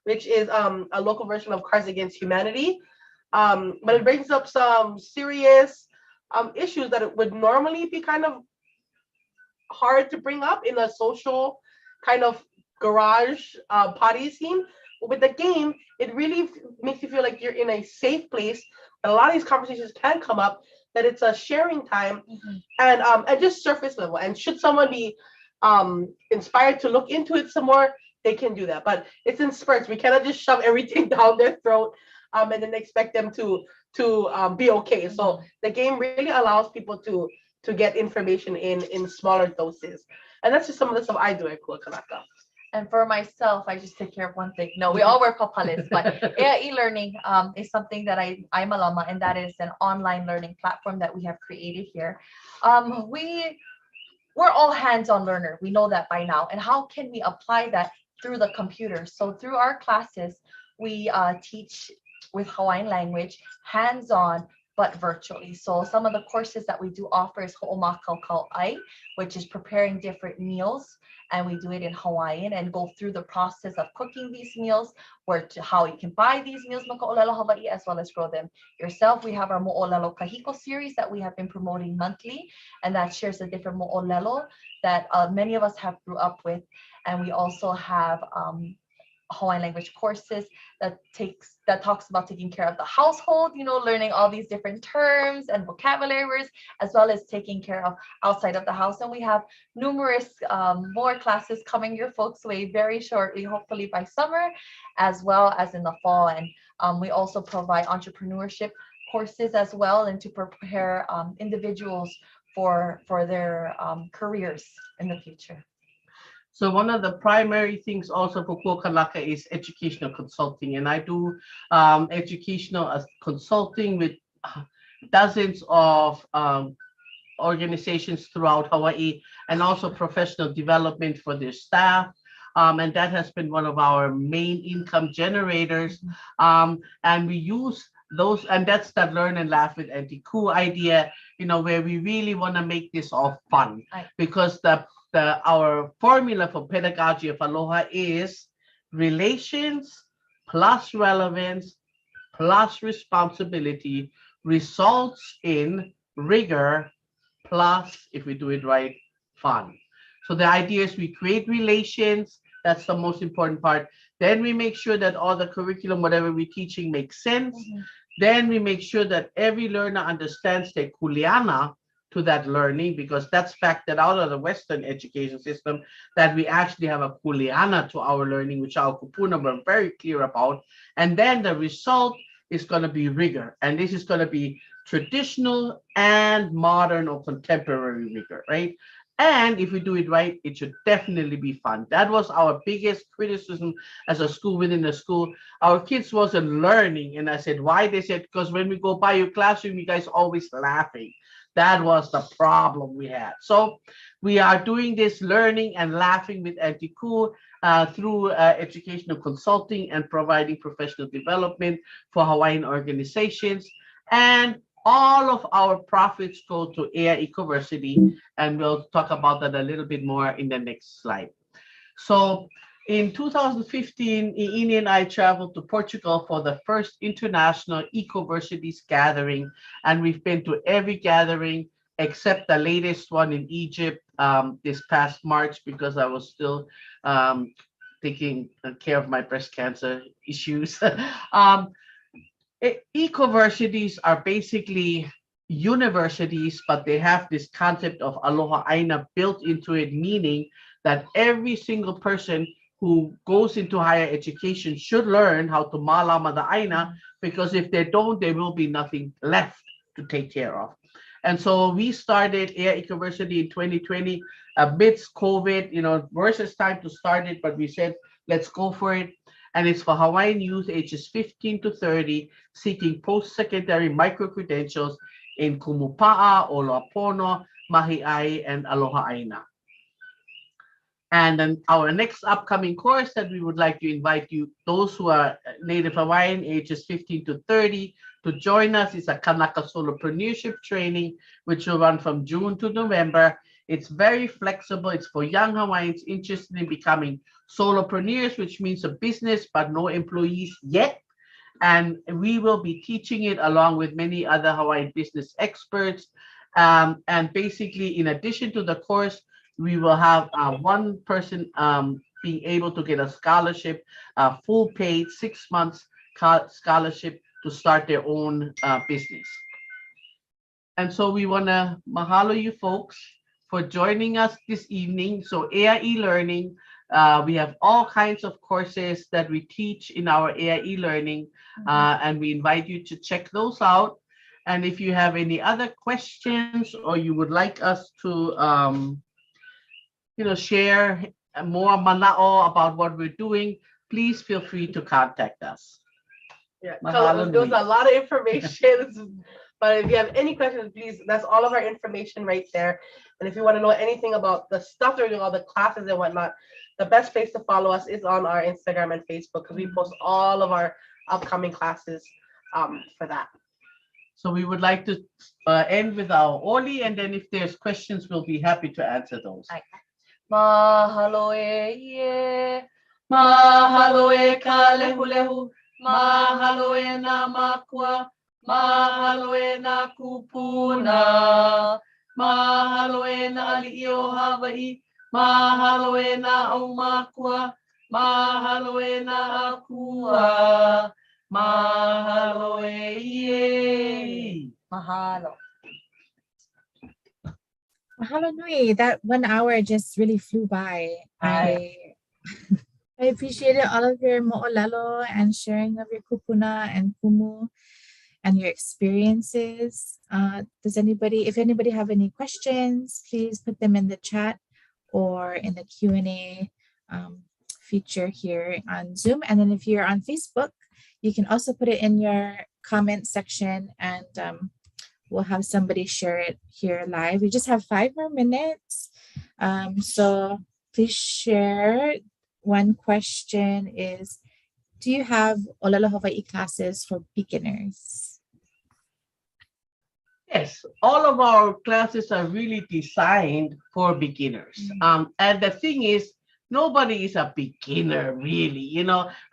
which is a local version of Cards Against Humanity. But it brings up some serious issues that it would normally be kind of hard to bring up in a social kind of garage party scene. With the game, it really makes you feel like you're in a safe place. A lot of these conversations can come up, that it's a sharing time, and just surface level. And should someone be inspired to look into it some more, they can do that. But it's in spurts. We cannot just shove everything down their throat and then expect them to be okay. So the game really allows people to get information in smaller doses. And that's just some of the stuff I do at Kua Kanaka. And for myself, I just take care of one thing. No, we all wear papalis, but EA e-learning is something that I'm a lama, and that is an online learning platform that we have created here. We're all hands-on learner. We know that by now. And how can we apply that through the computer? So through our classes, we teach with Hawaiian language, hands-on, but virtually. So some of the courses that we do offer is ho'omakaukai, which is preparing different meals. And we do it in Hawaiian and go through the process of cooking these meals, how you can buy these meals mo'olelo Hawaii, as well as grow them yourself. We have our mo'olelo kahiko series that we have been promoting monthly, and that shares the different mo'olelo that many of us have grew up with. And we also have Hawaiian language courses that talks about taking care of the household, learning all these different terms and vocabulary words, as well as taking care of outside of the house. And we have numerous more classes coming your folks' way very shortly, hopefully by summer, as well as in the fall. And we also provide entrepreneurship courses as well, and to prepare individuals for their careers in the future. So one of the primary things also for Kua Kanaka is educational consulting. And I do educational consulting with dozens of organizations throughout Hawaii, and also professional development for their staff. And that has been one of our main income generators. And we use those, and that's that learn and laugh with Aunty Kū idea, where we really want to make this all fun, because our formula for pedagogy of Aloha is relations plus relevance plus responsibility results in rigor plus, if we do it right, fun. So the idea is we create relations. That's the most important part. Then we make sure that all the curriculum, whatever we're teaching, makes sense. Then we make sure that every learner understands their kuleana to that learning, because that's factored out of the Western education system, that we actually have a kuleana to our learning, which our kupuna were very clear about. And then the result is going to be rigor. And this is going to be traditional and modern or contemporary rigor, right? And if we do it right, it should definitely be fun. That was our biggest criticism as a school within the school. Our kids wasn't learning. And I said, why? They said, because when we go by your classroom, you guys always laughing. That was the problem we had. So we are doing this learning and laughing with Aunty Kū through educational consulting and providing professional development for Hawaiian organizations. And all of our profits go to EA Ecoversity, and we'll talk about that a little bit more in the next slide. So In 2015, ʻIʻini and I traveled to Portugal for the first International Ecoversities gathering, and we've been to every gathering except the latest one in Egypt this past March, because I was still taking care of my breast cancer issues. Ecoversities are basically universities, but they have this concept of Aloha Aina built into it, meaning that every single person who goes into higher education should learn how to mālama the Aina, because if they don't, there will be nothing left to take care of. And so we started EA Ecoversity in 2020 amidst COVID, worst time to start it, but we said, let's go for it. And it's for Hawaiian youth ages 15 to 30 seeking post-secondary micro-credentials in Kumu Pa'a, Oloapono, Mahi'ai, and Aloha Aina. And then our next upcoming course that we would like to invite you, those who are Native Hawaiian ages 15 to 30, to join us is a Kanaka Solopreneurship training, which will run from June to November. It's very flexible. It's for young Hawaiians interested in becoming solopreneurs, which means a business, but no employees yet. And we will be teaching it along with many other Hawaiian business experts. And basically, in addition to the course, we will have one person being able to get a scholarship, full paid 6 months scholarship to start their own business. And so we want to mahalo you folks for joining us this evening. So EA Learning, we have all kinds of courses that we teach in our EA Learning, and we invite you to check those out. And if you have any other questions, or you would like us to share more mana'o about what we're doing, please feel free to contact us. Yeah, there was a lot of information, but if you have any questions, please, that's all of our information right there. And if you want to know anything about the stuff that we're doing, all the classes and whatnot, the best place to follow us is on our Instagram and Facebook, because we post all of our upcoming classes for that. So we would like to end with our oli, and then if there's questions, we'll be happy to answer those. Mahalo e ie, mahalo e ka lehu lehu, mahalo e nā makua, mahalo e nā kupuna, mahalo e nā ali'i o Hawai'i, mahalo e nā au makua, mahalo e nā akua, mahalo e ie. Mahalo. Mahalo nui. That 1 hour just really flew by. I appreciated all of your mo'olelo and sharing of your kupuna and kumu and your experiences. If anybody have any questions, please put them in the chat or in the Q&A feature here on Zoom. And then if you're on Facebook, you can also put it in your comment section, and we'll have somebody share it here live. We just have 5 more minutes. So please share. One question is, do you have ʻŌlelo Hawaii classes for beginners? Yes, all of our classes are really designed for beginners. And the thing is, nobody is a beginner, really.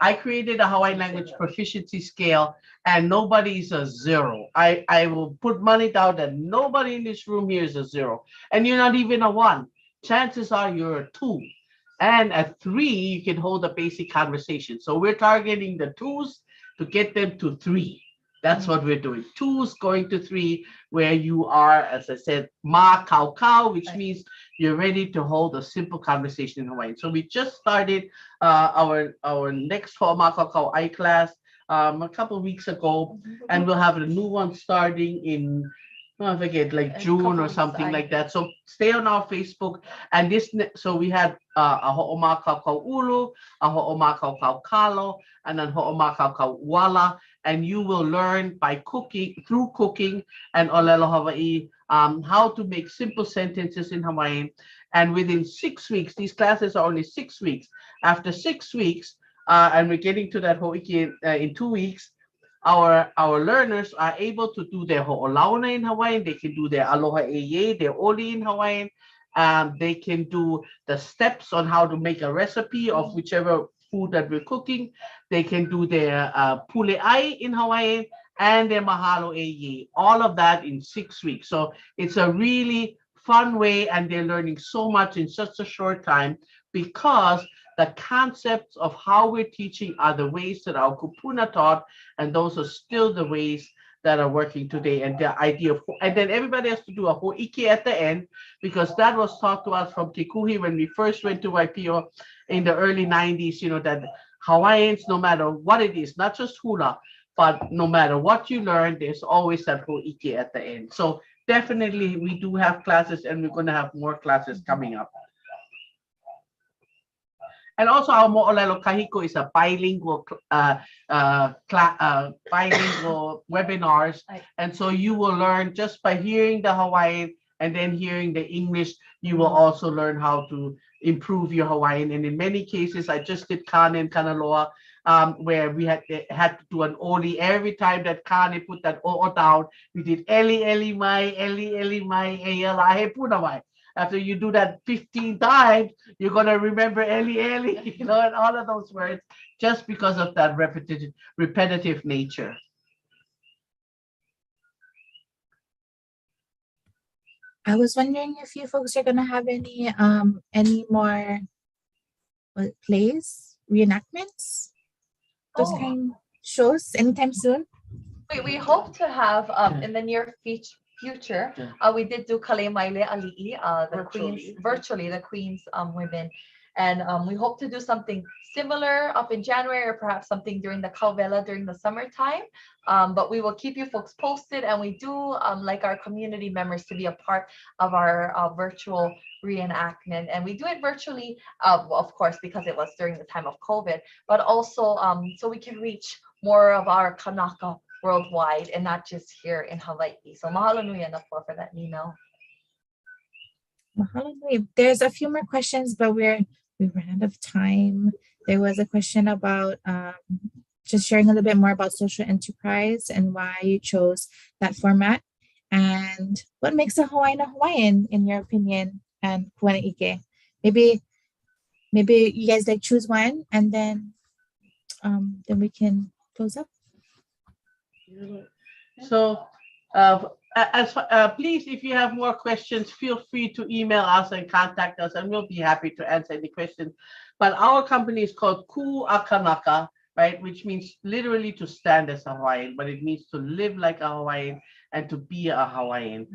I created a Hawaiian language proficiency scale, and nobody is a 0. I will put money down that nobody in this room here is a 0. And you're not even a 1. Chances are you're a 2. And at 3, you can hold a basic conversation. So we're targeting the 2s to get them to 3. That's what we're doing. 2s going to 3, where you are, as I said, ma kau kau, which means you're ready to hold a simple conversation in Hawaiian. So we just started our next ma kau kau I class a couple of weeks ago, and we'll have a new one starting in, I forget, like June or something like that. So stay on our Facebook. And so we had a ho'oma kau kau ulu, a ho'oma kau kau kalo, and then ho'oma kau kau wala. And you will learn through cooking and ʻŌlelo Hawaii, how to make simple sentences in Hawaiian. And within 6 weeks, these classes are only 6 weeks. After 6 weeks, and we're getting to that ho'iki in 2 weeks, our learners are able to do their ho'olauna in Hawaiian. They can do their aloha eye, their oli in Hawaiian. They can do the steps on how to make a recipe of whichever food that we're cooking. They can do their pule'ai in Hawaiian and their mahalo e. All of that in 6 weeks. So it's a really fun way, and they're learning so much in such a short time, because the concepts of how we're teaching are the ways that our kupuna taught, and those are still the ways that are working today. And the idea of, and then everybody has to do a ho'ike at the end, because that was taught to us from Kikuhi when we first went to Waipio in the early 90s, you know, that Hawaiians, no matter what it is, not just hula, but no matter what you learn, there's always that ho'ike at the end. So definitely we do have classes, and we're going to have more classes coming up. And also our mo'olelo kahiko is a bilingual bilingual webinars. And so you will learn just by hearing the Hawaiian and then hearing the English, you will also learn how to improve your Hawaiian. And in many cases, I just did Kane and Kanaloa, where we had to do an oli every time that Kane put that o down. We did eli mai, e ala he puna mai. After you do that 15 times, you're going to remember eli, you know, and all of those words, just because of that repetitive nature. I was wondering if you folks are gonna have any more plays, reenactments, those kind shows anytime soon. We hope to have in the near future. We did do Kalemaile Ali'i, the Queens virtually, the Queens women, and we hope to do something similar up in January, or perhaps something during the Kauvela during the summertime. But we will keep you folks posted, and we do like our community members to be a part of our virtual reenactment, and we do it virtually, of course, because it was during the time of COVID, but also so we can reach more of our kanaka worldwide and not just here in Hawaii. So mahalo nui for that, Nino. Mahalo nui. There's a few more questions, but we ran out of time. There was a question about just sharing a little bit more about social enterprise and why you chose that format, and what makes a Hawaiian in your opinion, and Puana Ike. Maybe you guys like choose one, and then we can close up. So please, if you have more questions, feel free to email us and contact us, and we'll be happy to answer any questions. But our company is called Kanaka, right? Which means literally to stand as a Hawaiian, but it means to live like a Hawaiian and to be a Hawaiian.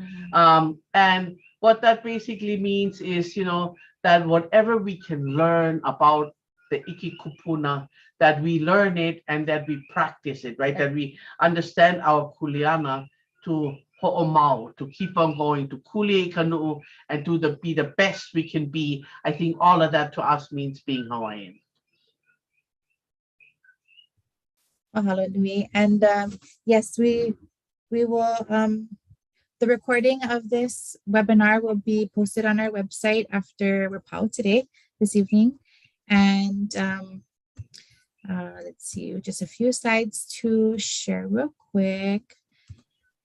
And what that basically means is, you know, that whatever we can learn about the iki kupuna, that we learn it and that we practice it, right? That we understand our kuleana to ho'omau, to keep on going, to kuli'e kanu'u, and to be the best we can be. I think all of that to us means being Hawaiian. Mahalo nui. And yes, we will, the recording of this webinar will be posted on our website after Rapau today, this evening. And let's see, just a few slides to share real quick.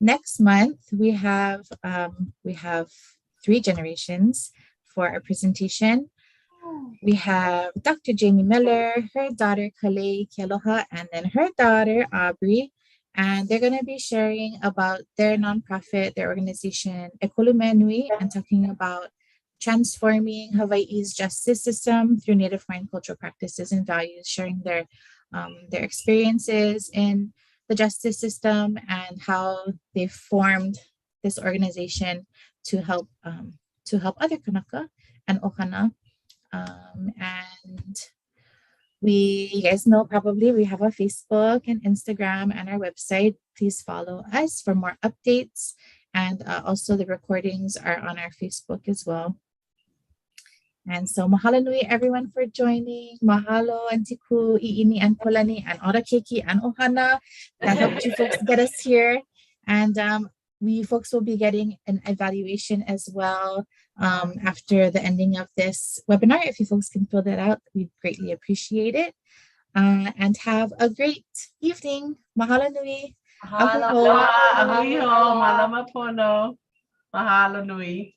Next month, we have 3 generations for our presentation. We have Dr. Jamie Miller, her daughter Kalei Aloha, and then her daughter Aubrey, and they're going to be sharing about their nonprofit, their organization Ekolumenui, and talking about transforming Hawaii's justice system through Native Hawaiian cultural practices and values, sharing their experiences in the justice system and how they formed this organization to help other kanaka and ohana. And you guys know probably we have a Facebook and Instagram and our website. Please follow us for more updates, and also the recordings are on our Facebook as well. And so mahalo nui everyone for joining. Mahalo Aunty Kū, I'ini and Polani and Ora Keiki and Ohana that helped you folks get us here. And we folks will be getting an evaluation as well after the ending of this webinar. If you folks can fill that out, we'd greatly appreciate it. And have a great evening. Mahalo nui. Mahalo. Mahalo nui.